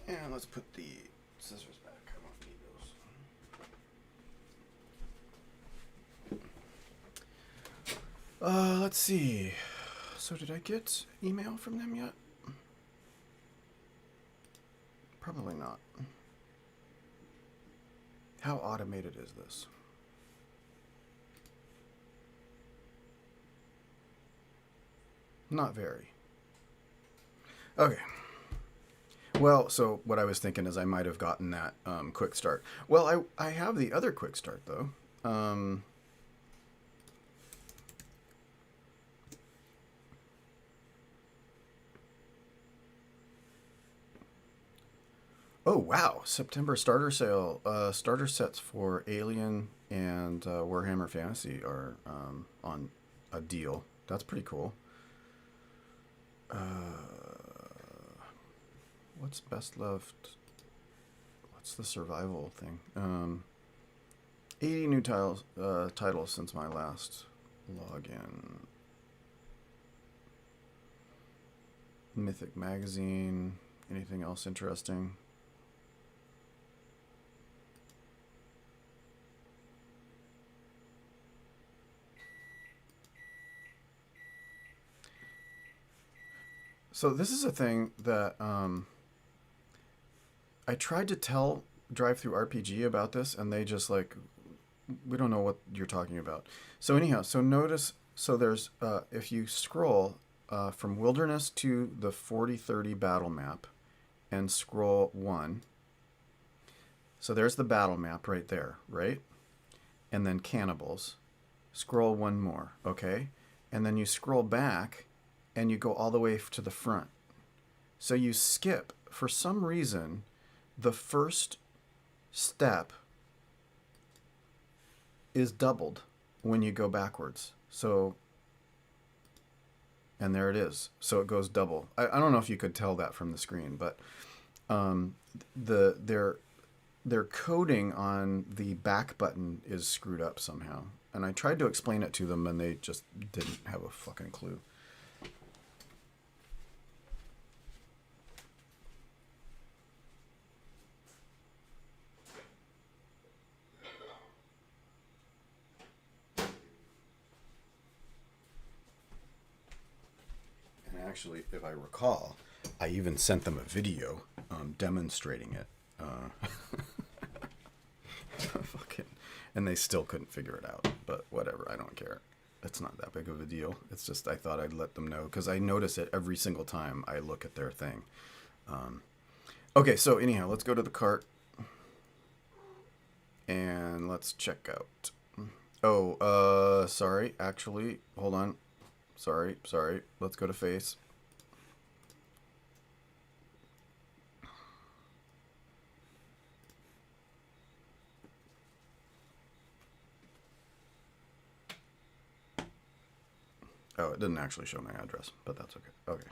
And let's put the scissors back. I won't need those. Let's see. So did I get email from them yet? Probably not. How automated is this? Not very. Okay. Well, so what I was thinking is I might have gotten that quick start. Well, I have the other quick start, though. Oh, wow. September starter sale. Starter sets for Alien and Warhammer Fantasy are on a deal. That's pretty cool. What's best left? What's the survival thing? 80 new titles since my last login. Mythic Magazine. Anything else interesting? So this is a thing that I tried to tell Drive Through RPG about this, and they just like, we don't know what you're talking about. So anyhow, so notice, so there's if you scroll, from Wilderness to the 4030 battle map and scroll 1. So there's the battle map right there, right? And then cannibals. Scroll 1 more, okay? And then you scroll back and you go all the way to the front. So you skip, for some reason, the first step is doubled when you go backwards. So, and there it is. So it goes double. I don't know if you could tell that from the screen, but their coding on the back button is screwed up somehow. And I tried to explain it to them and they just didn't have a fucking clue. Actually, if I recall, I even sent them a video demonstrating it. Fucking, and they still couldn't figure it out. But whatever, I don't care. It's not that big of a deal. It's just I thought I'd let them know because I notice it every single time I look at their thing. Okay, so anyhow, let's go to the cart and let's check out. Oh, sorry. Actually, hold on. Sorry. Let's go to face. Oh, it didn't actually show my address, but that's okay. Okay.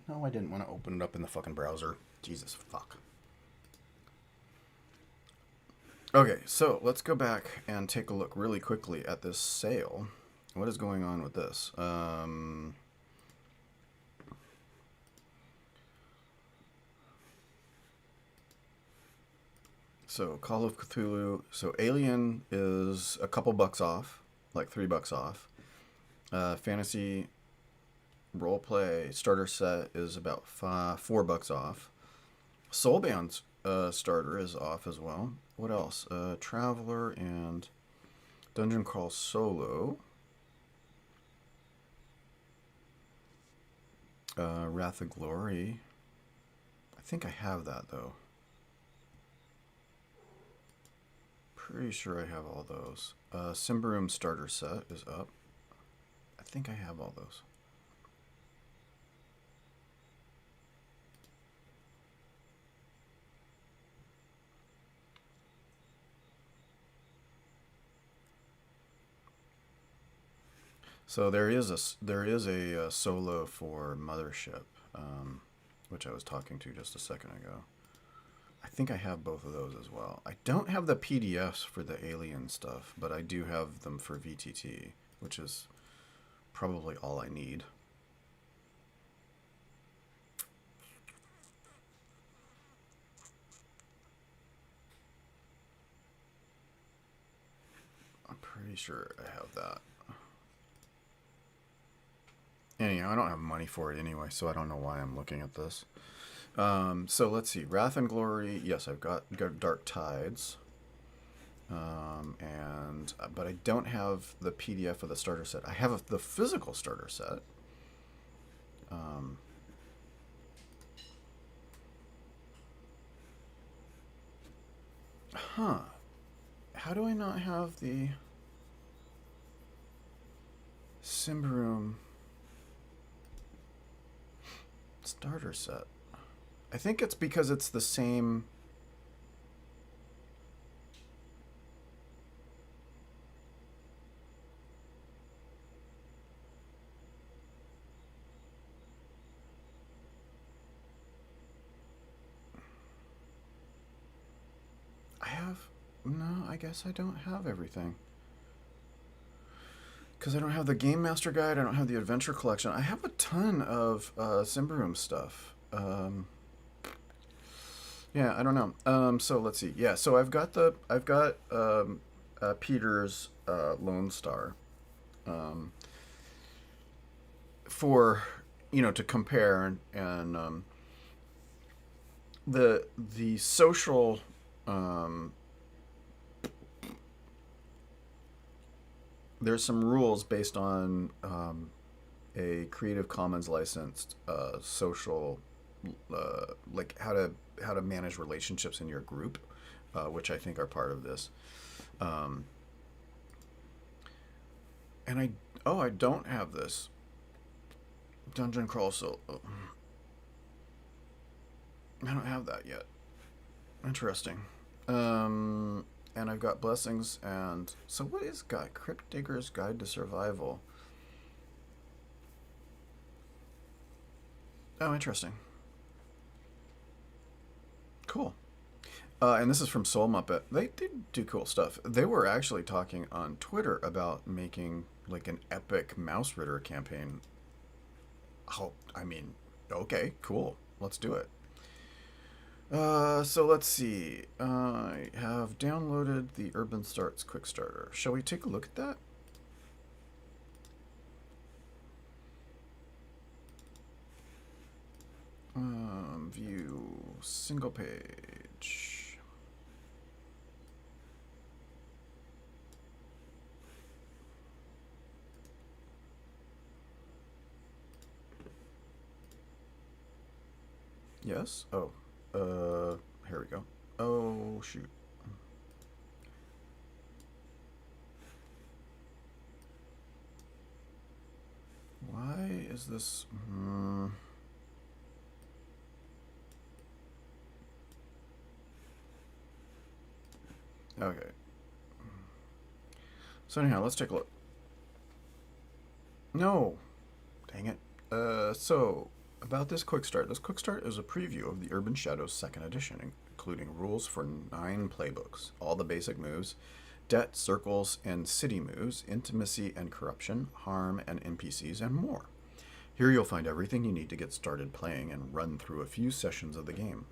No, I didn't want to open it up in the fucking browser. Jesus fuck. Okay, so let's go back and take a look really quickly at this sale. What is going on with this? So Call of Cthulhu. So Alien is a couple bucks off, like $3 off. Fantasy Roleplay starter set is about $4 off. Soulbound's starter is off as well. What else? Traveler and Dungeon Crawl Solo. Wrath of Glory. I think I have that though. Pretty sure I have all those. Symbaroum starter set is up. I think I have all those. So there is a solo for Mothership, which I was talking to just a second ago. I think I have both of those as well. I don't have the PDFs for the Alien stuff, but I do have them for VTT, which is probably all I need. I'm pretty sure I have that. Anyhow, I don't have money for it anyway, so I don't know why I'm looking at this. So let's see. Wrath and Glory. Yes, I've got Dark Tides. But I don't have the PDF of the starter set. I have the physical starter set. How do I not have the Symbaroum starter set? I think it's because it's the same. No, I guess I don't have everything. Because I don't have the Game Master Guide, I don't have the Adventure Collection. I have a ton of Symbaroum stuff. Yeah, I don't know. So let's see. Yeah, so I've got Peter's Lone Star for to compare and the social Um, there's some rules based on a Creative Commons licensed social, like how to manage relationships in your group, which I think are part of this. Um, and I don't have this dungeon crawl, so I don't have that yet. Interesting. And I've got blessings, and so what is Crypt Digger's Guide to Survival? Oh, interesting. Cool. And this is from Soul Muppet. They did do cool stuff. They were actually talking on Twitter about making like an epic Mouse Ritter campaign. Oh, I mean, okay, cool. Let's do it. So let's see. I have downloaded the Urban Starts Quick Starter. Shall we take a look at that? View single page. Yes. Oh. Here we go. Oh shoot. Why is this? Okay. So anyhow, let's take a look. No. Dang it. So about this quick start. This quick start is a preview of the Urban Shadows second edition, including rules for 9 playbooks, all the basic moves, debt, circles, and city moves, intimacy and corruption, harm and NPCs, and more. Here you'll find everything you need to get started playing and run through a few sessions of the game.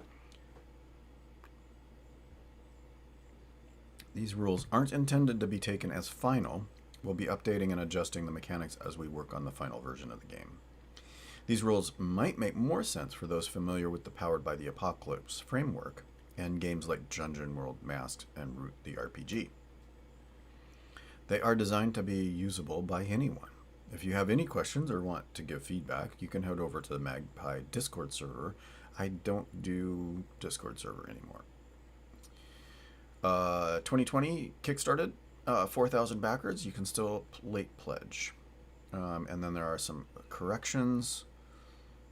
These rules aren't intended to be taken as final. We'll be updating and adjusting the mechanics as we work on the final version of the game. These rules might make more sense for those familiar with the Powered by the Apocalypse framework and games like Dungeon World Masked and Root the RPG. They are designed to be usable by anyone. If you have any questions or want to give feedback, you can head over to the Magpie Discord server. I don't do Discord server anymore. 2020 kickstarted, 4,000 backers. You can still late pledge. And then there are some corrections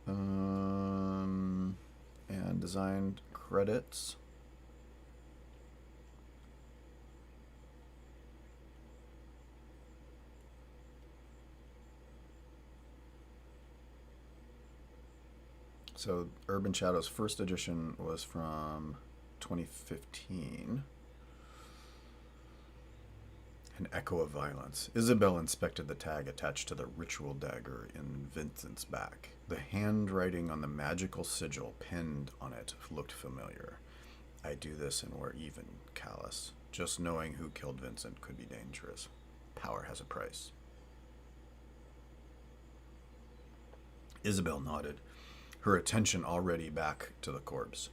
and designed credits. So Urban Shadows first edition was from 2015. An echo of violence. Isabel inspected the tag attached to the ritual dagger in Vincent's back. The handwriting on the magical sigil pinned on it looked familiar. I do this and we're even, Callus. Just knowing who killed Vincent could be dangerous. Power has a price. Isabel nodded, her attention already back to the corpse.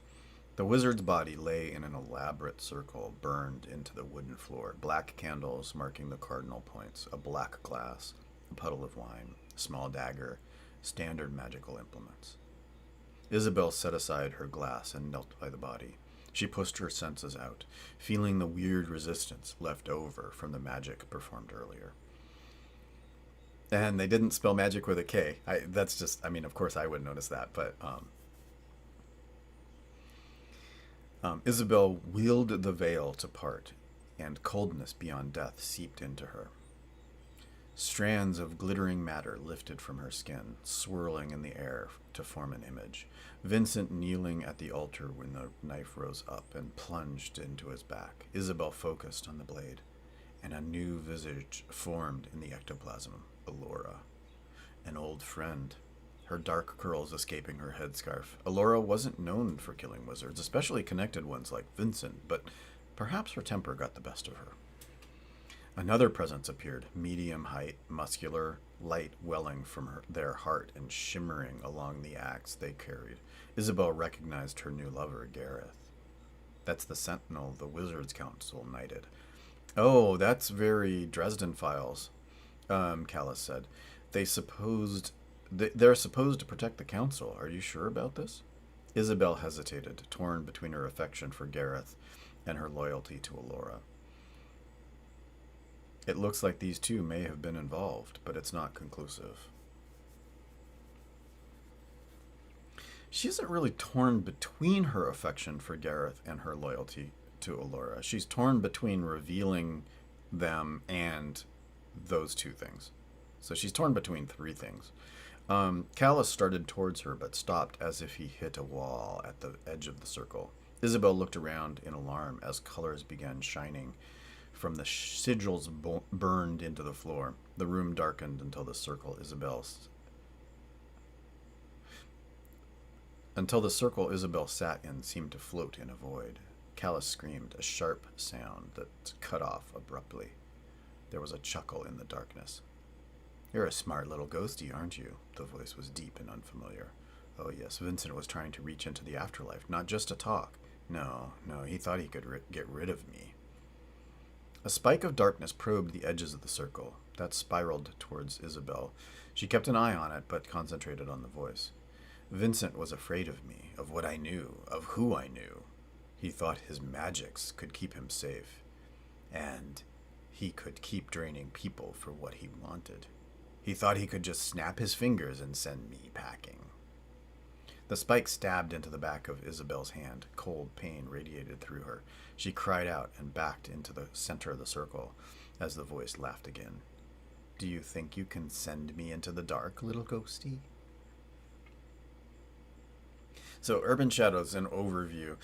The wizard's body lay in an elaborate circle burned into the wooden floor, black candles marking the cardinal points, a black glass, a puddle of wine, a small dagger, standard magical implements. Isabel set aside her glass and knelt by the body. She pushed her senses out, feeling the weird resistance left over from the magic performed earlier. And they didn't spell magic with a K. That's just, I mean, of course I would notice that, but Isabel wheeled the veil to part, and coldness beyond death seeped into her. Strands of glittering matter lifted from her skin, swirling in the air to form an image. Vincent kneeling at the altar when the knife rose up and plunged into his back. Isabel focused on the blade, and a new visage formed in the ectoplasm. Alora, an old friend, her dark curls escaping her headscarf. Alora wasn't known for killing wizards, especially connected ones like Vincent, but perhaps her temper got the best of her. Another presence appeared, medium height, muscular, light welling from their heart and shimmering along the axe they carried. Isabel recognized her new lover, Gareth. That's the sentinel the Wizards Council knighted. Oh, that's very Dresden Files, Callus said. They supposed they're supposed to protect the council. Are you sure about this? Isabel hesitated, torn between her affection for Gareth and her loyalty to Alora. It looks like these two may have been involved, but it's not conclusive. She isn't really torn between her affection for Gareth and her loyalty to Alora. She's torn between revealing them and those two things. So she's torn between three things. Callus started towards her, but stopped as if he hit a wall at the edge of the circle. Isabel looked around in alarm as colors began shining from the sigils burned into the floor. The room darkened until the circle Isabel sat in seemed to float in a void. Callus screamed, a sharp sound that cut off abruptly. There was a chuckle in the darkness. You're a smart little ghosty, aren't you? The voice was deep and unfamiliar. Oh yes, Vincent was trying to reach into the afterlife, not just to talk. No, he thought he could get rid of me. A spike of darkness probed the edges of the circle. That spiraled towards Isabel. She kept an eye on it, but concentrated on the voice. Vincent was afraid of me, of what I knew, of who I knew. He thought his magics could keep him safe, and he could keep draining people for what he wanted. He thought he could just snap his fingers and send me packing. The spike stabbed into the back of Isabel's hand. Cold pain radiated through her. She cried out and backed into the center of the circle as the voice laughed again. Do you think you can send me into the dark, little ghosty? So, Urban Shadows, an overview.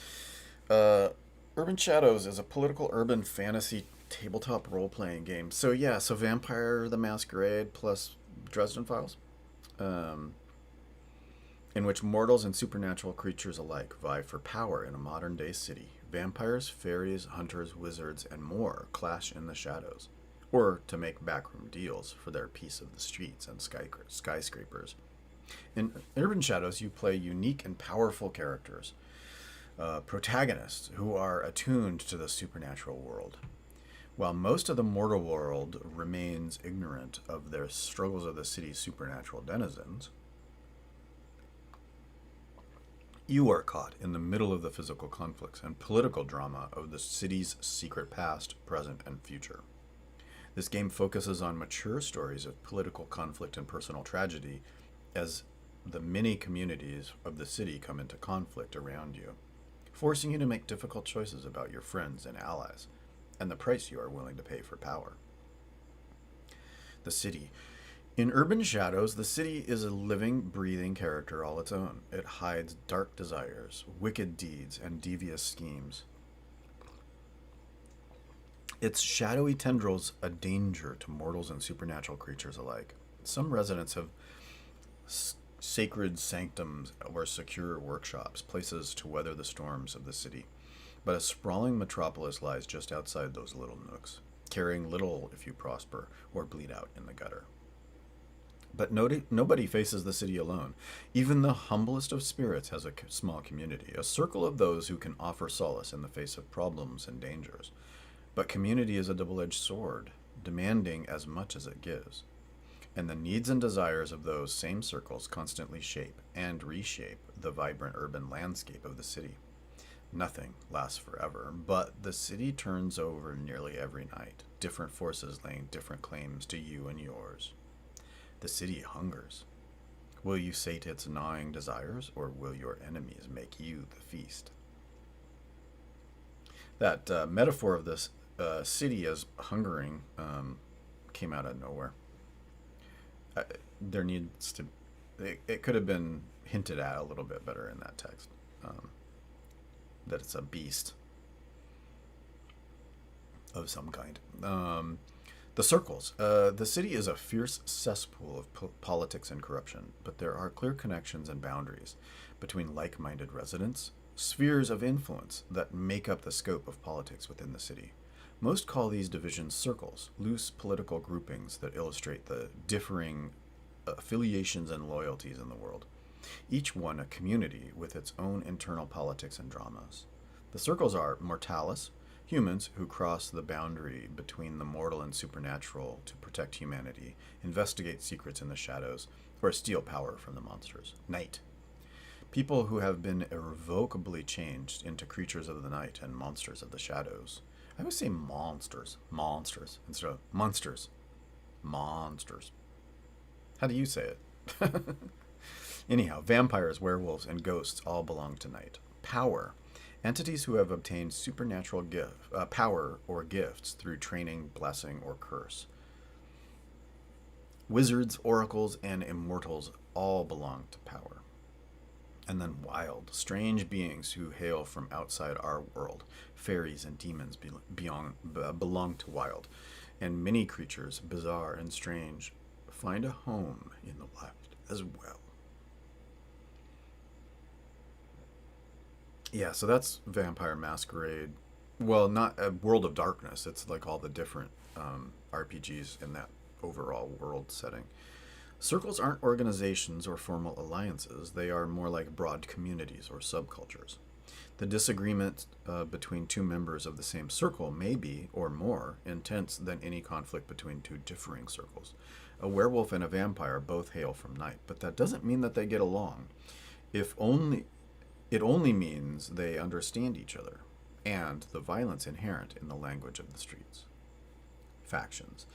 Urban Shadows is a political urban fantasy tabletop role-playing game. So Vampire the Masquerade plus Dresden Files, in which mortals and supernatural creatures alike vie for power in a modern-day city. Vampires, fairies, hunters, wizards, and more clash in the shadows, or to make backroom deals for their piece of the streets and skyscrapers. In Urban Shadows, you play unique and powerful characters, protagonists who are attuned to the supernatural world. While most of the mortal world remains ignorant of their struggles of the city's supernatural denizens, you are caught in the middle of the physical conflicts and political drama of the city's secret past, present, and future. This game focuses on mature stories of political conflict and personal tragedy as the many communities of the city come into conflict around you, forcing you to make difficult choices about your friends and allies, and the price you are willing to pay for power. The city. In Urban Shadows, the city is a living, breathing character all its own. It hides dark desires, wicked deeds, and devious schemes. Its shadowy tendrils a danger to mortals and supernatural creatures alike. Some residents have sacred sanctums or secure workshops, places to weather the storms of the city. But a sprawling metropolis lies just outside those little nooks, caring little if you prosper or bleed out in the gutter. But nobody faces the city alone. Even the humblest of spirits has a small community, a circle of those who can offer solace in the face of problems and dangers. But community is a double-edged sword, demanding as much as it gives. And the needs and desires of those same circles constantly shape and reshape the vibrant urban landscape of the city. Nothing lasts forever, but the city turns over nearly every night, different forces laying different claims to you and yours. The city hungers. Will you sate its gnawing desires, or will your enemies make you the feast? That metaphor of this city as hungering came out of nowhere. There needs to... It could have been hinted at a little bit better in that text. That it's a beast of some kind. The circles. The city is a fierce cesspool of politics and corruption, but there are clear connections and boundaries between like-minded residents, spheres of influence that make up the scope of politics within the city. Most call these divisions circles, loose political groupings that illustrate the differing affiliations and loyalties in the world, each one a community with its own internal politics and dramas. The circles are mortalis, humans who cross the boundary between the mortal and supernatural to protect humanity, investigate secrets in the shadows, or steal power from the monsters. Night, people who have been irrevocably changed into creatures of the night and monsters of the shadows. I always say monsters, instead of monsters, monsters. How do you say it? Anyhow, vampires, werewolves, and ghosts all belong to night. Power, entities who have obtained supernatural power or gifts through training, blessing, or curse. Wizards, oracles, and immortals all belong to power. And then wild, strange beings who hail from outside our world. Fairies and demons belong to wild. And many creatures, bizarre and strange, find a home in the wild as well. Yeah, so that's Vampire Masquerade. Well, not a World of Darkness. It's like all the different RPGs in that overall world setting. Circles aren't organizations or formal alliances. They are more like broad communities or subcultures. The disagreement between two members of the same circle may be, or more, intense than any conflict between two differing circles. A werewolf and a vampire both hail from night, but that doesn't mean that they get along. If only It only means they understand each other and the violence inherent in the language of the streets. Factions.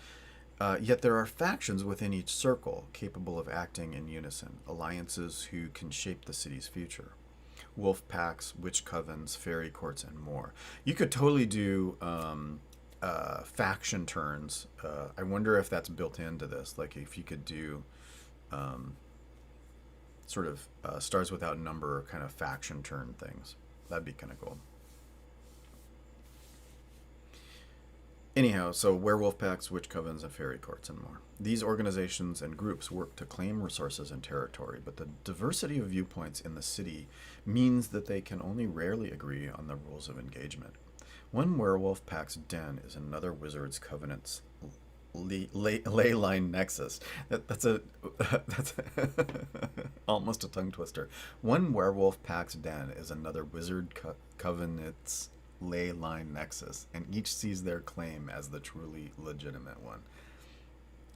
Yet there are factions within each circle capable of acting in unison, alliances who can shape the city's future. Wolf packs, witch covens, fairy courts, and more. You could totally do faction turns. I wonder if that's built into this. Like if you could do sort of stars without number kind of faction turn things. That'd be kind of cool. Anyhow, so werewolf packs, witch covens, and fairy courts, and more. These organizations and groups work to claim resources and territory, but the diversity of viewpoints in the city means that they can only rarely agree on the rules of engagement. One werewolf pack's den is another wizard's covenant's ley line nexus. That's almost a tongue twister. One werewolf pack's den is another wizard covenant's ley line nexus, and each sees their claim as the truly legitimate one.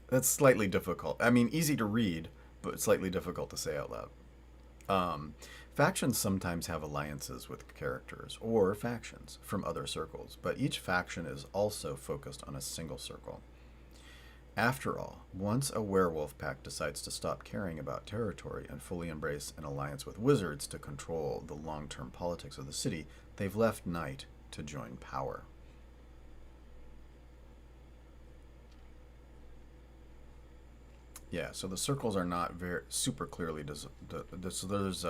That's slightly difficult. I mean, easy to read, but slightly difficult to say out loud. Factions sometimes have alliances with characters or factions from other circles, but each faction is also focused on a single circle. After all, once a werewolf pack decides to stop caring about territory and fully embrace an alliance with wizards to control the long-term politics of the city, they've left night to join power. Yeah, so the circles are not very super clearly. So there's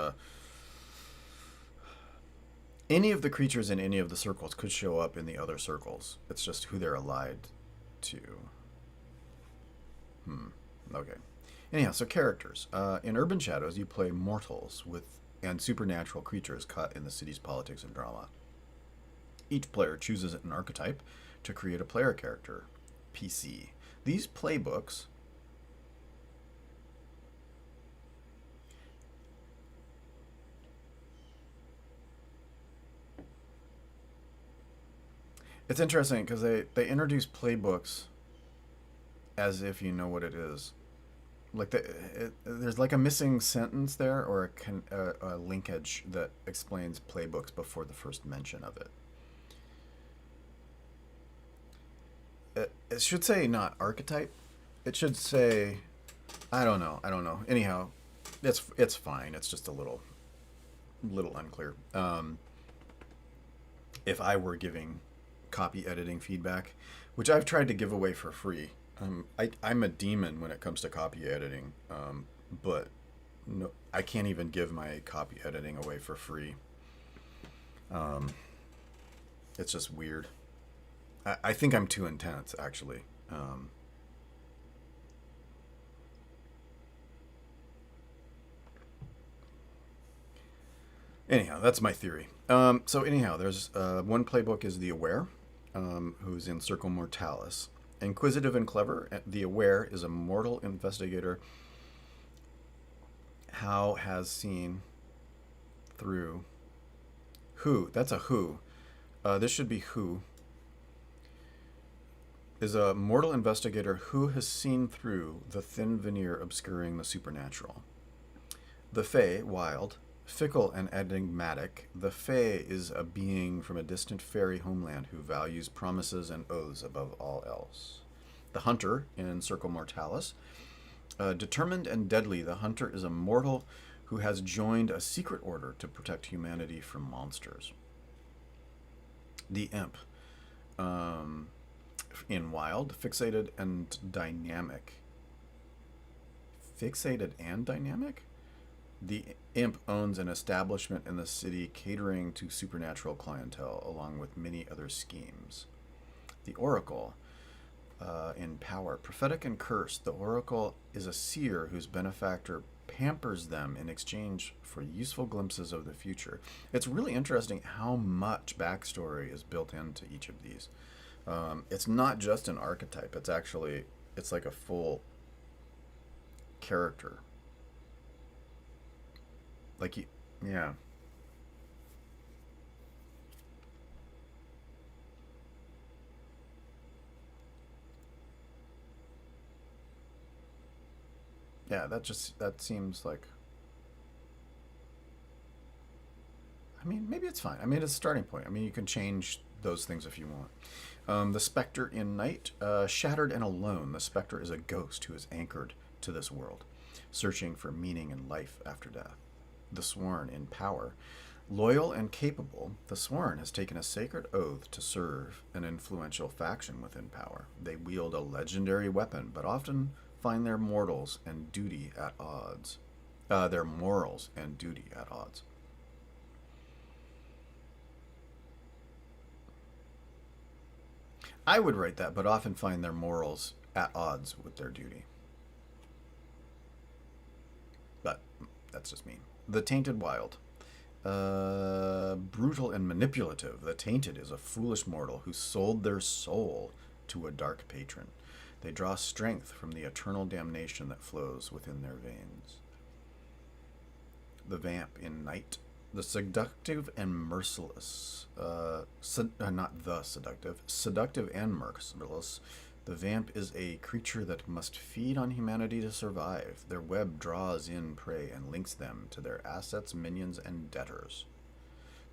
any of the creatures in any of the circles could show up in the other circles. It's just who they're allied to. Okay. Anyhow, so characters. In Urban Shadows, you play mortals and supernatural creatures caught in the city's politics and drama. Each player chooses an archetype to create a player character, PC. These playbooks it's interesting because they introduce playbooks as if you know what it is. Like there's like a missing sentence there, or a linkage that explains playbooks before the first mention of it. It should say not archetype. It should say, I don't know. Anyhow, it's fine. It's just a little unclear. If I were giving copy editing feedback, which I've tried to give away for free. I'm a demon when it comes to copy editing, but no, I can't even give my copy editing away for free. It's just weird. I think I'm too intense, actually. Anyhow, that's my theory. So anyhow, there's one playbook is the Aware, who's in Circle Mortalis. Inquisitive and clever, the Aware is a mortal investigator who has seen through Who, that's a who. This should be who. Is a mortal investigator who has seen through the thin veneer obscuring the supernatural. The Fae, wild, fickle and enigmatic, the Fae is a being from a distant fairy homeland who values promises and oaths above all else. The hunter, in Circle Mortalis, determined and deadly, the hunter is a mortal who has joined a secret order to protect humanity from monsters. The imp, in wild, fixated and dynamic. Fixated and dynamic? The imp owns an establishment in the city catering to supernatural clientele, along with many other schemes. The oracle, in power, prophetic and cursed, the oracle is a seer whose benefactor pampers them in exchange for useful glimpses of the future. It's really interesting how much backstory is built into each of these. It's not just an archetype. It's like a full character. Yeah. Yeah, that seems like, I mean, maybe it's fine. I mean, it's a starting point. I mean, you can change those things if you want. The Spectre in Night, shattered and alone, the Spectre is a ghost who is anchored to this world, searching for meaning in life after death. The Sworn in Power, loyal and capable, the Sworn has taken a sacred oath to serve an influential faction within power. They wield a legendary weapon, but often find their mortals and duty at odds. Their morals and duty at odds. I would write that, but often find their morals at odds with their duty. But that's just me. The Tainted Wild. Brutal and manipulative. The Tainted is a foolish mortal who sold their soul to a dark patron. They draw strength from the eternal damnation that flows within their veins. The Vamp in Night. The seductive and merciless. Not the seductive. Seductive and merciless. The vamp is a creature that must feed on humanity to survive. Their web draws in prey and links them to their assets, minions, and debtors.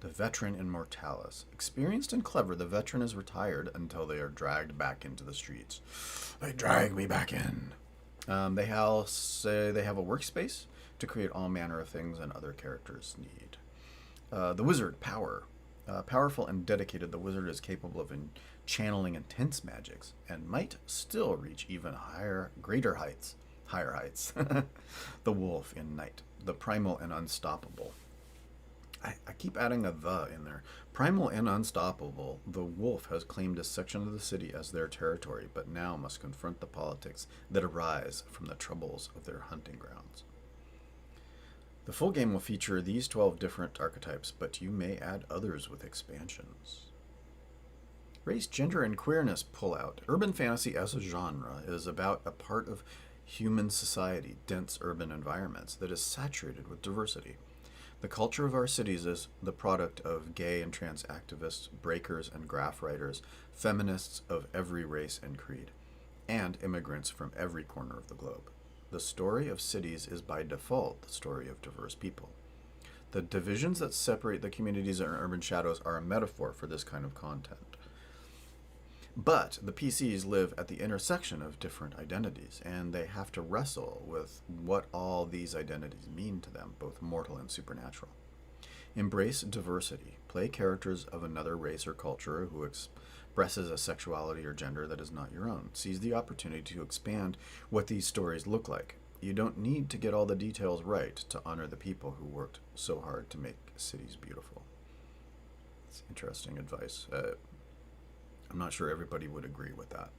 The veteran in Mortalis. Experienced and clever, the veteran is retired until they are dragged back into the streets. They drag me back in. They have a workspace to create all manner of things and other characters need. The Wizard, Power. Powerful and dedicated, the wizard is capable of channeling intense magics and might still reach even greater heights. Higher heights. The Wolf in Night. The Primal and Unstoppable. I keep adding a "the" in there. Primal and unstoppable, the wolf has claimed a section of the city as their territory, but now must confront the politics that arise from the troubles of their hunting grounds. The full game will feature these 12 different archetypes, but you may add others with expansions. Race, gender, and queerness pull out. Urban fantasy as a genre is about a part of human society, dense urban environments, that is saturated with diversity. The culture of our cities is the product of gay and trans activists, breakers and graph writers, feminists of every race and creed, and immigrants from every corner of the globe. The story of cities is by default the story of diverse people. The divisions that separate the communities in urban shadows are a metaphor for this kind of content. But the PCs live at the intersection of different identities, and they have to wrestle with what all these identities mean to them, both mortal and supernatural. Embrace diversity. Play characters of another race or culture who expresses a sexuality or gender that is not your own. Seize the opportunity to expand what these stories look like. You don't need to get all the details right to honor the people who worked so hard to make cities beautiful. It's interesting advice. I'm not sure everybody would agree with that.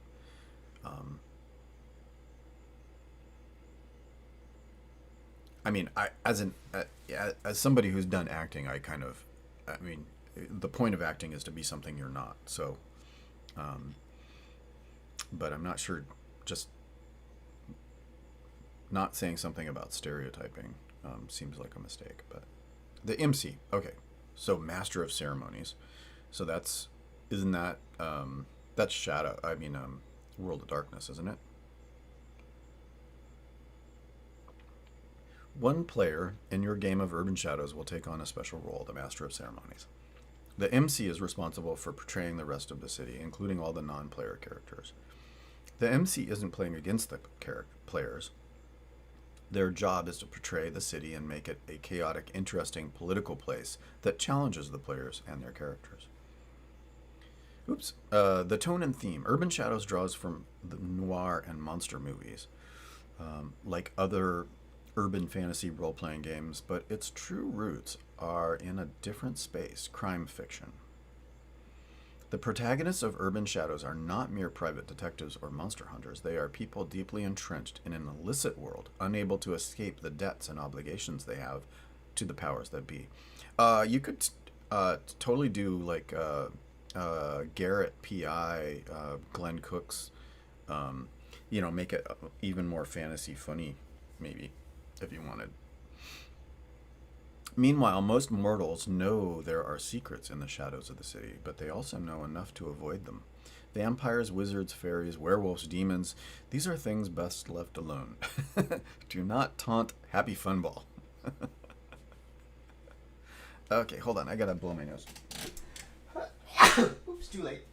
I mean, as somebody who's done acting, I mean, the point of acting is to be something you're not. So, but I'm not sure. Just not saying something about stereotyping seems like a mistake. But the MC, okay. So master of ceremonies. So that's isn't that that's shadow. I mean, World of Darkness, isn't it? One player in your game of Urban Shadows will take on a special role, the Master of Ceremonies. The MC is responsible for portraying the rest of the city, including all the non-player characters. The MC isn't playing against the players. Their job is to portray the city and make it a chaotic, interesting political place that challenges the players and their characters. Oops. The tone and theme. Urban Shadows draws from the noir and monster movies, like other urban fantasy role playing games, but its true roots are in a different space, crime fiction. The protagonists of Urban Shadows are not mere private detectives or monster hunters. They are people deeply entrenched in an illicit world, unable to escape the debts and obligations they have to the powers that be. You could totally do like Garrett PI, Glenn Cook's, make it even more fantasy funny, maybe, if you wanted. Meanwhile, most mortals know there are secrets in the shadows of the city, but they also know enough to avoid them. Vampires, wizards, fairies, werewolves, demons, these are things best left alone. Do not taunt Happy Fun Ball. Okay, hold on, I gotta blow my nose. Oops, too late.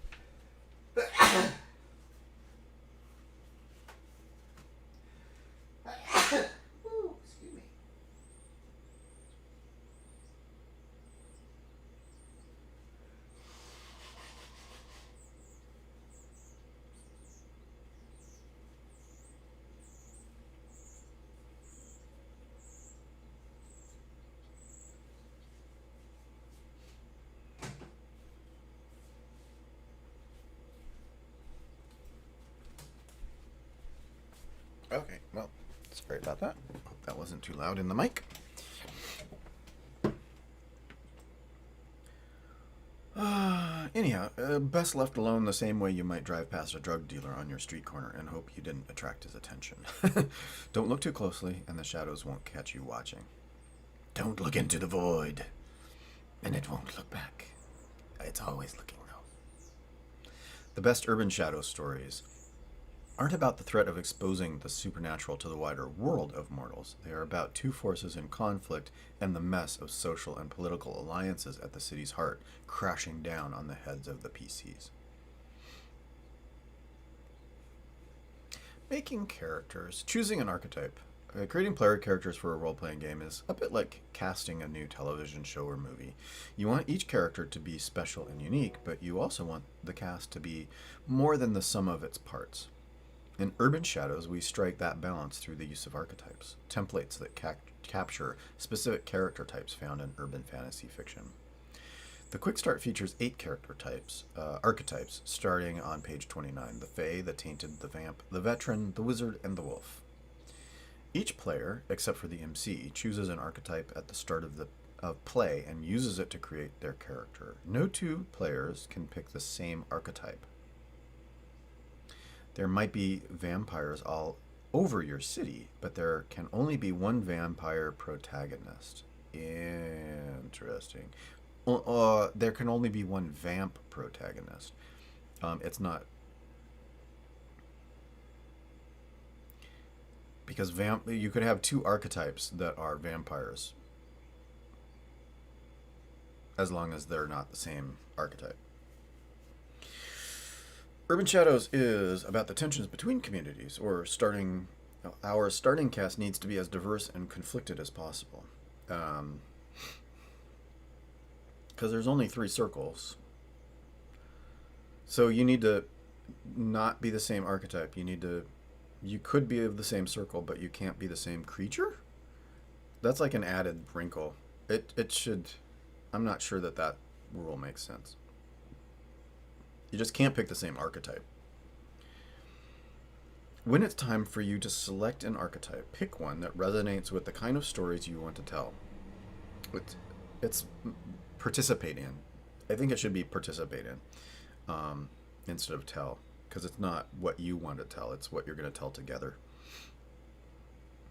Okay, well, sorry about that. Hope that wasn't too loud in the mic. Anyhow, best left alone the same way you might drive past a drug dealer on your street corner and hope you didn't attract his attention. Don't look too closely, and the shadows won't catch you watching. Don't look into the void, and it won't look back. It's always looking, though. The best urban shadow stories aren't about the threat of exposing the supernatural to the wider world of mortals. They are about two forces in conflict and the mess of social and political alliances at the city's heart crashing down on the heads of the PCs. Making characters. Choosing an archetype. Creating player characters for a role-playing game is a bit like casting a new television show or movie. You want each character to be special and unique, but you also want the cast to be more than the sum of its parts. In Urban Shadows, we strike that balance through the use of archetypes, templates that capture specific character types found in urban fantasy fiction. The Quick Start features 8 character types, archetypes, starting on page 29: the Fae, the Tainted, the Vamp, the Veteran, the Wizard, and the Wolf. Each player, except for the MC, chooses an archetype at the start of play and uses it to create their character. No two players can pick the same archetype. There might be vampires all over your city, but there can only be one vampire protagonist. Interesting. There can only be one vamp protagonist. It's not... Because you could have 2 archetypes that are vampires, as long as they're not the same archetype. Urban Shadows is about the tensions between communities, or our starting cast needs to be as diverse and conflicted as possible. Because there's only 3 circles. So you need to not be the same archetype. You could be of the same circle, but you can't be the same creature? That's like an added wrinkle. It should... I'm not sure that rule makes sense. You just can't pick the same archetype. When it's time for you to select an archetype, pick one that resonates with the kind of stories you want to tell. It's participate in. I think it should be participate in instead of tell, because it's not what you want to tell, it's what you're going to tell together.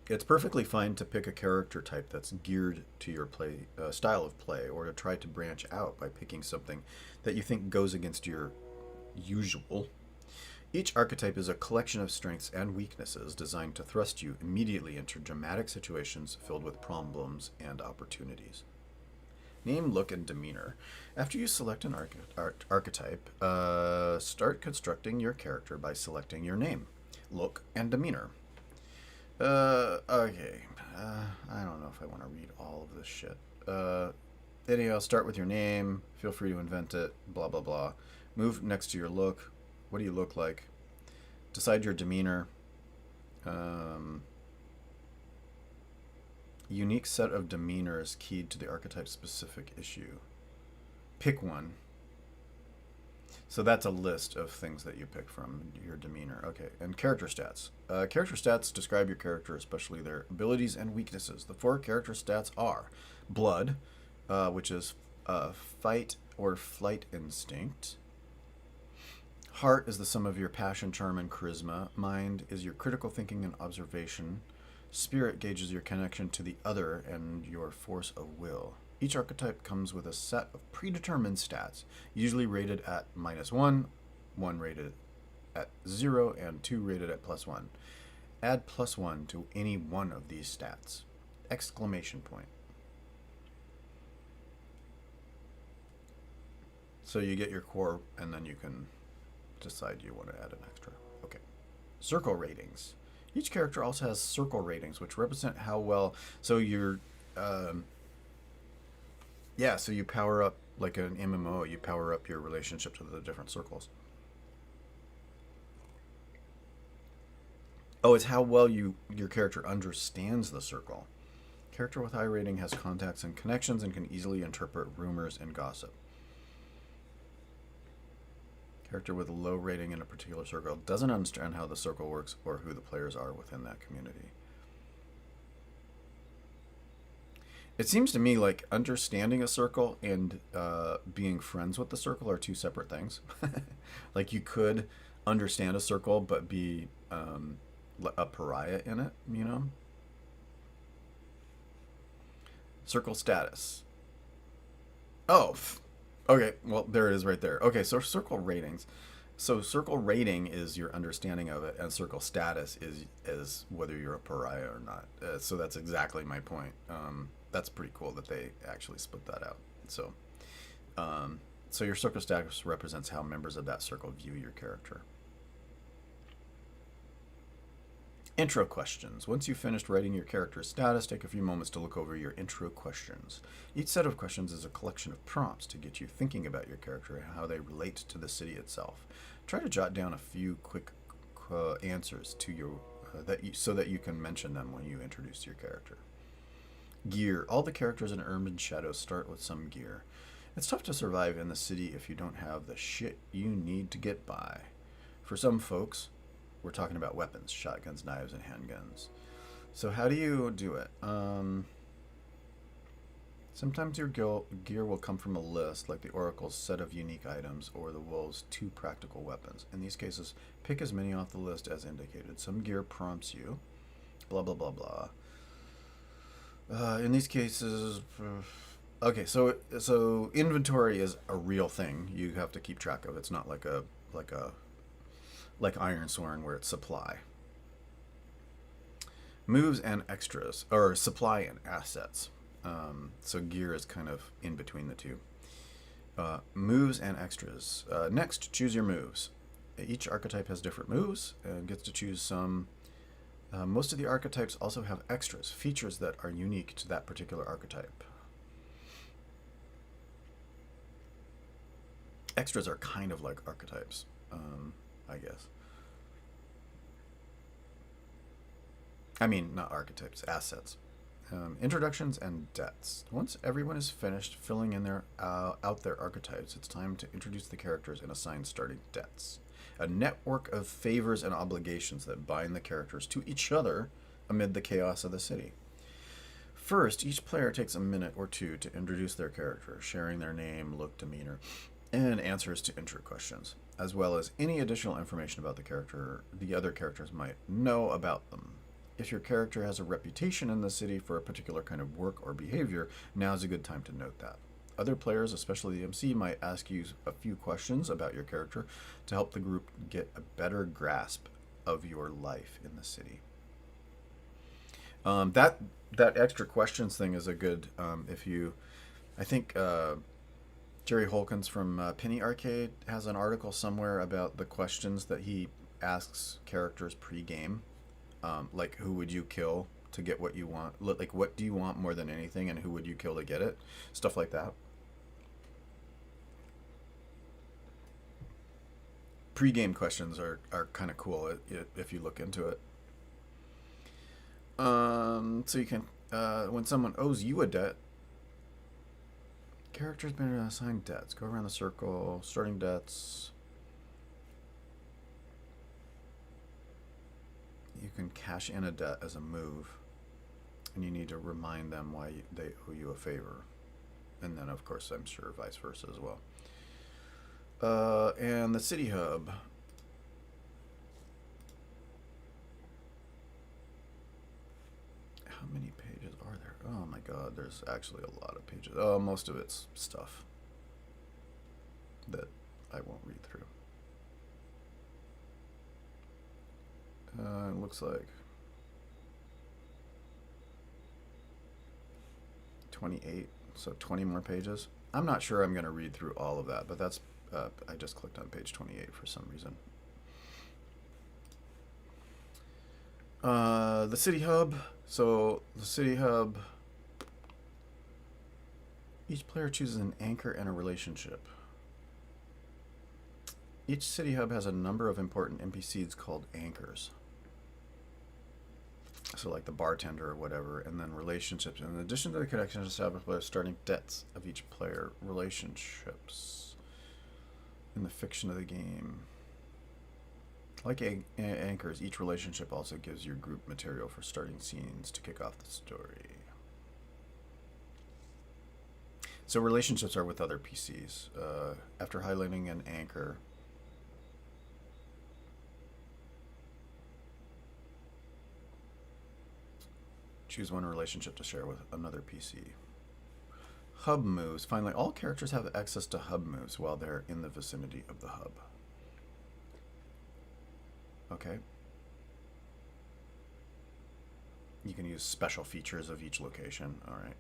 It's perfectly fine to pick a character type that's geared to your play style of play, or to try to branch out by picking something that you think goes against your usual. Each archetype is a collection of strengths and weaknesses designed to thrust you immediately into dramatic situations filled with problems and opportunities. Name, look, and demeanor. After you select an archetype, start constructing your character by selecting your name, look, and demeanor. Okay. I don't know if I want to read all of this shit. Anyhow, start with your name. Feel free to invent it. Blah, blah, blah. Move next to your look. What do you look like? Decide your demeanor. Unique set of demeanors keyed to the archetype specific issue. Pick one. So that's a list of things that you pick from your demeanor. Okay, and character stats. Character stats describe your character, especially their abilities and weaknesses. The 4 character stats are blood, which is fight or flight instinct. Heart is the sum of your passion, charm, and charisma. Mind is your critical thinking and observation. Spirit gauges your connection to the other and your force of will. Each archetype comes with a set of predetermined stats, usually rated at -1, 1 rated at 0, and 2 rated at +1. Add +1 to any one of these stats. Exclamation point. So you get your core, and then you can decide you want to add an extra. Okay. Circle ratings. Each character also has circle ratings, which represent how well. So you're, so you power up like an MMO. You power up your relationship to the different circles. Oh, it's how well your character understands the circle. Character with high rating has contacts and connections and can easily interpret rumors and gossip. Character with a low rating in a particular circle doesn't understand how the circle works or who the players are within that community. It seems to me like understanding a circle and being friends with the circle are 2 separate things. Like you could understand a circle but be a pariah in it, you know? Circle status. Oh, okay, well, there it is right there. Okay, so circle ratings. So circle rating is your understanding of it, and circle status is whether you're a pariah or not. So that's exactly my point. That's pretty cool that they actually split that out. So, so your circle status represents how members of that circle view your character. Intro questions. Once you've finished writing your character's status, take a few moments to look over your intro questions. Each set of questions is a collection of prompts to get you thinking about your character and how they relate to the city itself. Try to jot down a few quick answers to your so that you can mention them when you introduce your character. Gear. All the characters in Urban Shadows start with some gear. It's tough to survive in the city if you don't have the shit you need to get by. For some folks, we're talking about weapons, shotguns, knives, and handguns. So how do you do it? Sometimes your gear will come from a list, like the Oracle's set of unique items or the Wolves' 2 practical weapons. In these cases, pick as many off the list as indicated. Some gear prompts you, blah, blah, blah, blah. In these cases, okay, so inventory is a real thing you have to keep track of. It's not like Ironsworn where it's supply. Moves and extras, or supply and assets. So gear is kind of in between the two. Moves and extras. Next, choose your moves. Each archetype has different moves and gets to choose some. Most of the archetypes also have extras, features that are unique to that particular archetype. Extras are kind of like archetypes, I guess. I mean, not archetypes, assets. Introductions and debts. Once everyone is finished filling in out their archetypes, it's time to introduce the characters and assign starting debts. A network of favors and obligations that bind the characters to each other amid the chaos of the city. First, each player takes a minute or 2 to introduce their character, sharing their name, look, demeanor, and answers to intro questions, as well as any additional information about the character the other characters might know about them. If your character has a reputation in the city for a particular kind of work or behavior, now is a good time to note that. Other players, especially the MC, might ask you a few questions about your character to help the group get a better grasp of your life in the city. That extra questions thing is a good if you. I think Jerry Holkins from Penny Arcade has an article somewhere about the questions that he asks characters pre-game, like who would you kill to get what you want, like what do you want more than anything, and who would you kill to get it, stuff like that. Pre-game questions are kind of cool if you look into it. So you can, when someone owes you a debt, character's been assigned debts. Go around the circle, starting debts. You can cash in a debt as a move, and you need to remind them why they owe you a favor. And then, of course, I'm sure vice versa as well. And the City Hub. How many pages are there? Oh my god, there's actually a lot of pages. Oh, most of it's stuff that I won't read through. It looks like 28, so 20 more pages. I'm not sure I'm going to read through all of that, but that's I just clicked on page 28 for some reason. The City Hub. So the City Hub, each player chooses an anchor and a relationship. Each City Hub has a number of important NPCs called anchors. So like the bartender or whatever, and then relationships. In addition to the connections established by the starting debts of each player, relationships in the fiction of the game. Like anchors, each relationship also gives your group material for starting scenes to kick off the story. So relationships are with other PCs. After highlighting an anchor, choose one relationship to share with another PC. Hub moves. Finally, all characters have access to hub moves while they're in the vicinity of the hub. Okay. You can use special features of each location. All right.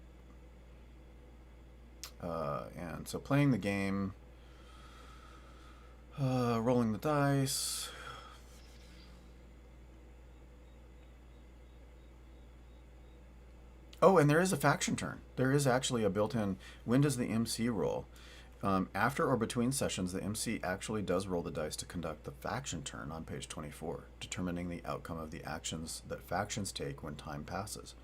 And so playing the game, rolling the dice. Oh, and there is a faction turn. There is actually a built-in, when does the MC roll? After or between sessions, the MC actually does roll the dice to conduct the faction turn on page 24, determining the outcome of the actions that factions take when time passes.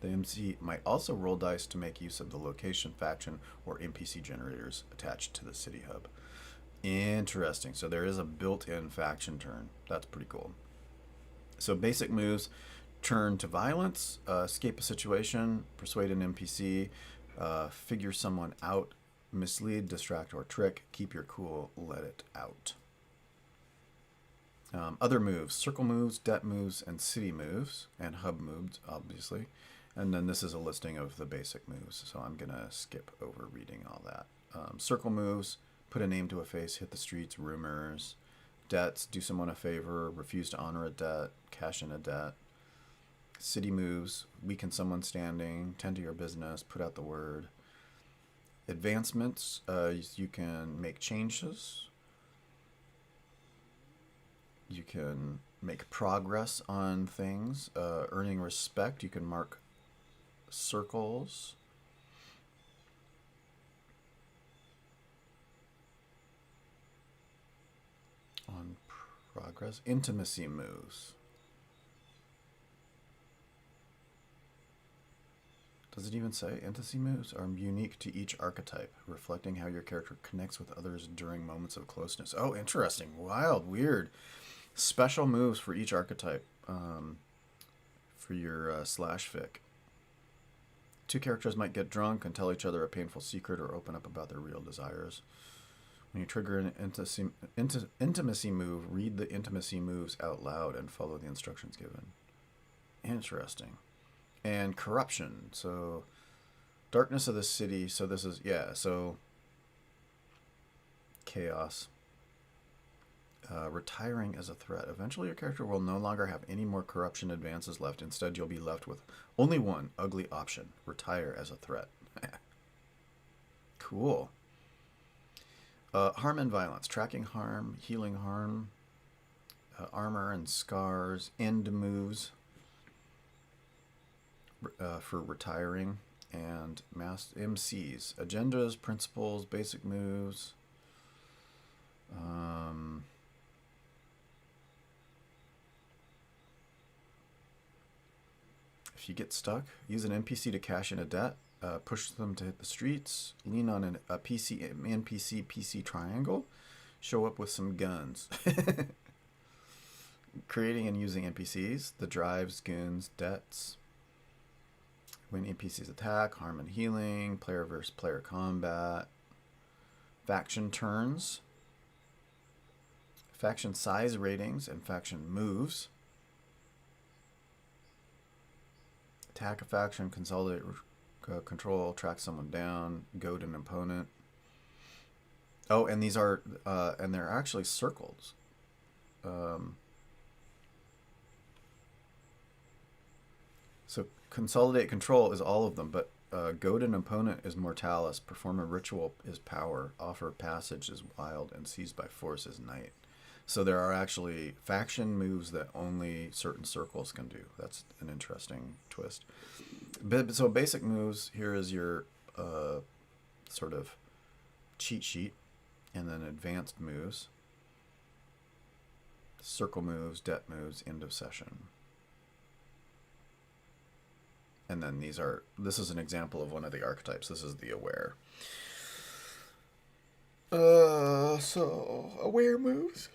The MC might also roll dice to make use of the location, faction, or NPC generators attached to the City Hub. Interesting. So there is a built-in faction turn. That's pretty cool. So basic moves: turn to violence, escape a situation, persuade an NPC, figure someone out, mislead, distract, or trick, keep your cool, let it out. Other moves: circle moves, debt moves, and city moves, and hub moves, obviously. And then this is a listing of the basic moves, so I'm going to skip over reading all that. Circle moves: put a name to a face, hit the streets, rumors. Debts: do someone a favor, refuse to honor a debt, cash in a debt. City moves: weaken someone standing, tend to your business, put out the word. Advancements: you can make changes. You can make progress on things. Earning respect: you can mark circles. On progress. Intimacy moves. Does it even say? Intimacy moves are unique to each archetype, reflecting how your character connects with others during moments of closeness. Oh, interesting. Wild. Weird. Special moves for each archetype for your slash fic. Two characters might get drunk and tell each other a painful secret or open up about their real desires. When you trigger an intimacy move, read the intimacy moves out loud and follow the instructions given. Interesting. And corruption. So darkness of the city. So this is, yeah, so chaos. Retiring as a threat. Eventually, your character will no longer have any more corruption advances left. Instead, you'll be left with only one ugly option: retire as a threat. Cool. Harm and violence. Tracking harm, healing harm, armor and scars, end moves for retiring, and mass MCs. Agendas, principles, basic moves. If you get stuck, use an NPC to cash in a debt. Push them to hit the streets. Lean on a NPC triangle. Show up with some guns. Creating and using NPCs. The drives, goons, debts. When NPCs attack, harm and healing. Player versus player combat. Faction turns. Faction size ratings and faction moves. Attack a faction, consolidate control, track someone down, goad an opponent. Oh, and these are, and they're actually circles. So consolidate control is all of them, but goad an opponent is mortalis, perform a ritual is power, offer passage is wild, and seize by force is night. So there are actually faction moves that only certain circles can do. That's an interesting twist. So basic moves, here is your sort of cheat sheet, and then advanced moves, circle moves, debt moves, end of session. And then this is an example of one of the archetypes. This is the aware. So aware moves.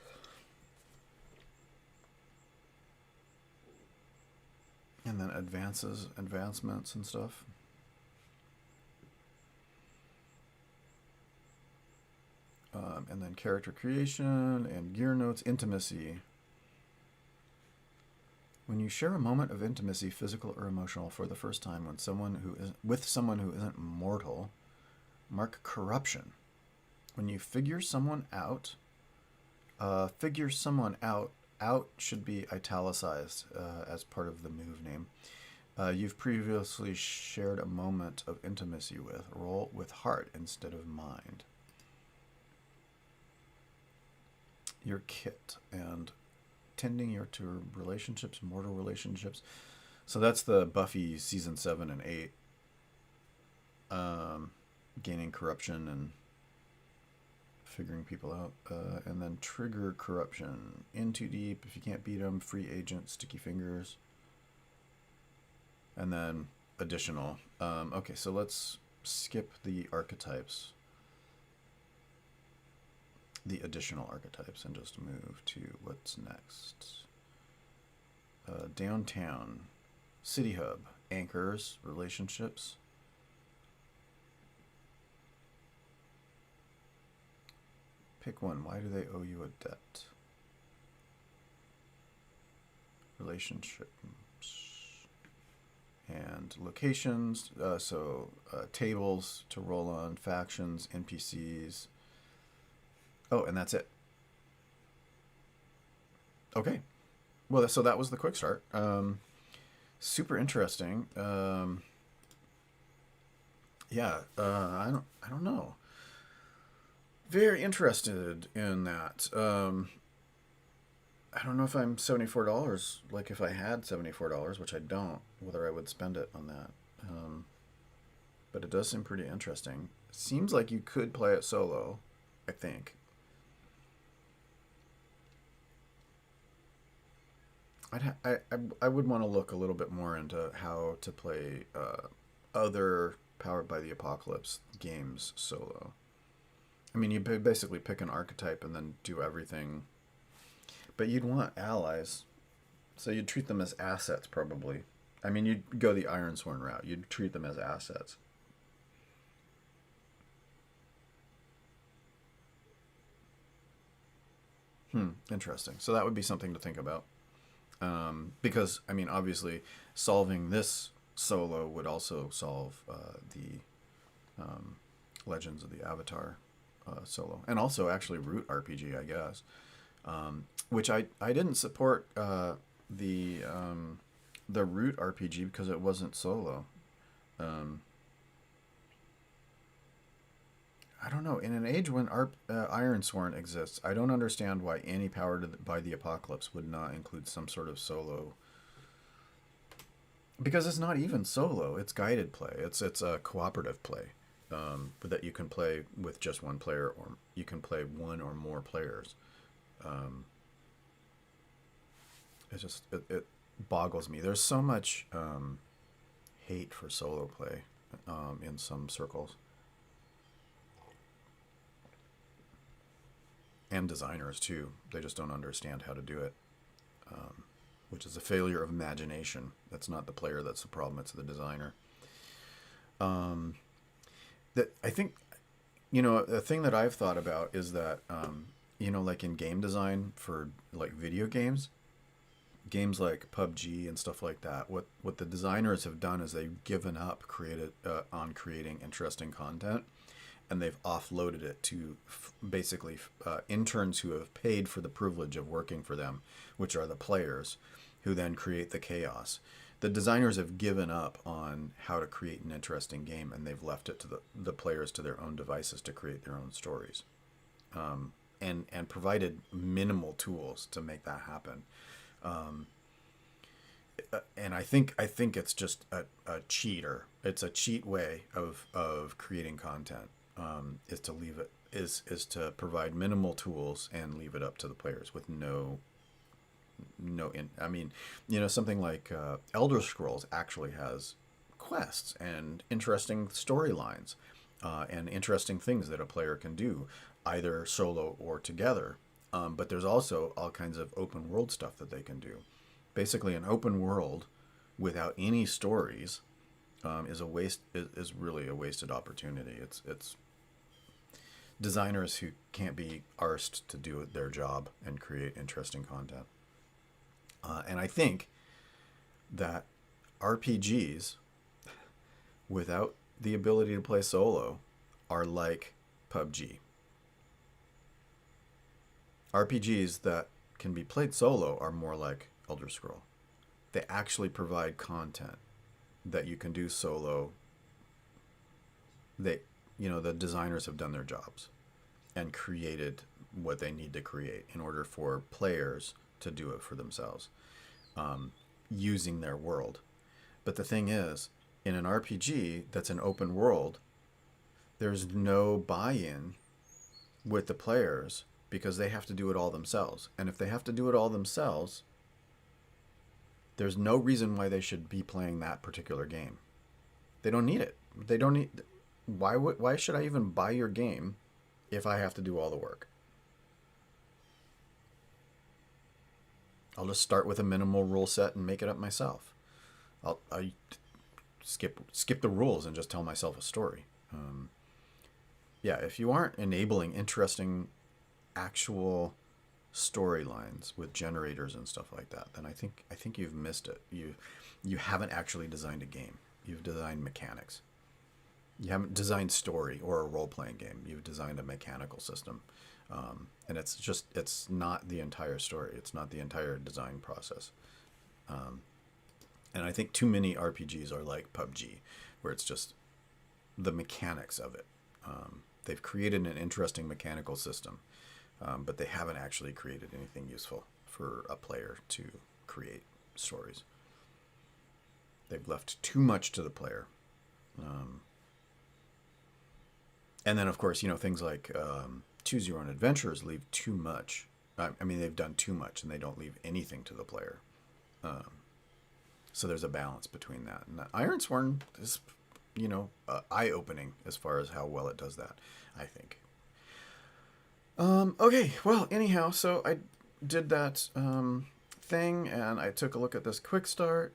And then advancements and stuff. And then character creation and gear notes, intimacy. When you share a moment of intimacy, physical or emotional, for the first time with someone who isn't mortal, mark corruption. When you figure someone out, out should be italicized as part of the move name. You've previously shared a moment of intimacy with. Roll with heart instead of mind. Your kit and tending to relationships, mortal relationships. So that's the Buffy season 7 and 8. Gaining corruption and figuring people out. And then trigger corruption. In too deep. If you can't beat them, free agent, sticky fingers. And then additional. Okay, so let's skip the archetypes. The additional archetypes and just move to what's next. Downtown, city hub, anchors, relationships. Pick one. Why do they owe you a debt? Relationships and locations. Tables to roll on, factions, NPCs. Oh, and that's it. Okay. Well, so that was the quick start. Super interesting. Yeah. I don't know. Very interested in that. I don't know if I'm $74. Like if I had $74, which I don't, whether I would spend it on that. But it does seem pretty interesting. Seems like you could play it solo, I think. I would want to look a little bit more into how to play other Powered by the Apocalypse games solo. I mean, you basically pick an archetype and then do everything. But you'd want allies. So you'd treat them as assets, probably. I mean, you'd go the Ironsworn route. You'd treat them as assets. Interesting. So that would be something to think about. Because I mean, obviously, solving this solo would also solve the Legends of the Avatar solo, and also actually Root RPG, I guess. Which I didn't support the Root RPG because it wasn't solo. Um, I don't know. In an age when Ironsworn exists, I don't understand why any powered by the apocalypse would not include some sort of solo. Because it's not even solo; it's guided play. It's a cooperative play, but that you can play with just one player, or you can play one or more players. Um, it boggles me. There's so much hate for solo play in some circles. And designers too. They just don't understand how to do it, which is a failure of imagination. That's not the player that's the problem. It's the designer. Um, that I think, a thing that I've thought about is that, like in game design for like video games like PUBG and stuff like that. What the designers have done is they've given up on creating interesting content, and they've offloaded it to basically interns who have paid for the privilege of working for them, which are the players, who then create the chaos. The designers have given up on how to create an interesting game, and they've left it to the players to their own devices to create their own stories, and provided minimal tools to make that happen. Um, and I think it's just a cheater. It's a cheat way of creating content. Is to leave it is to provide minimal tools and leave it up to the players with I mean, something like Elder Scrolls actually has quests and interesting storylines, and interesting things that a player can do, either solo or together. But there's also all kinds of open world stuff that they can do. Basically, an open world without any stories is really a wasted opportunity. It's designers who can't be arsed to do their job and create interesting content. And I think that RPGs without the ability to play solo are like PUBG. RPGs that can be played solo are more like Elder Scroll. They actually provide content that you can do solo. The designers have done their jobs and created what they need to create in order for players to do it for themselves, using their world. But the thing is, in an RPG that's an open world, there's no buy-in with the players because they have to do it all themselves. And if they have to do it all themselves, there's no reason why they should be playing that particular game. They don't need it. They don't need. Why should I even buy your game if I have to do all the work? I'll just start with a minimal rule set and make it up myself. I skip the rules and just tell myself a story. Yeah, if you aren't enabling interesting actual storylines with generators and stuff like that, then I think you've missed it. You haven't actually designed a game. You've designed mechanics. You haven't designed story or a role-playing game. You've designed a mechanical system. And it's not the entire story. It's not the entire design process. And I think too many RPGs are like PUBG, where it's just the mechanics of it. They've created an interesting mechanical system, but they haven't actually created anything useful for a player to create stories. They've left too much to the player. And then, of course, things like choose your own adventures leave too much. I mean, they've done too much and they don't leave anything to the player. So there's a balance between that. And Ironsworn is, eye-opening as far as how well it does that, I think. Okay, well, anyhow, so I did that thing and I took a look at this quick start.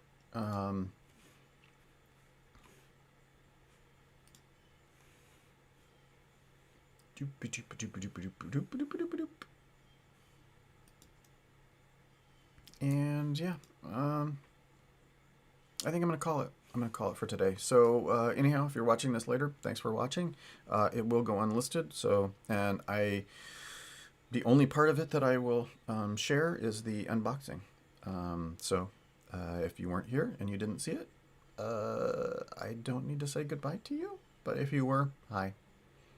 And yeah, I think I'm gonna call it. I'm gonna call it for today. So anyhow, if you're watching this later, thanks for watching. It will go unlisted. So the only part of it that I will share is the unboxing. If you weren't here and you didn't see it, I don't need to say goodbye to you. But if you were, hi.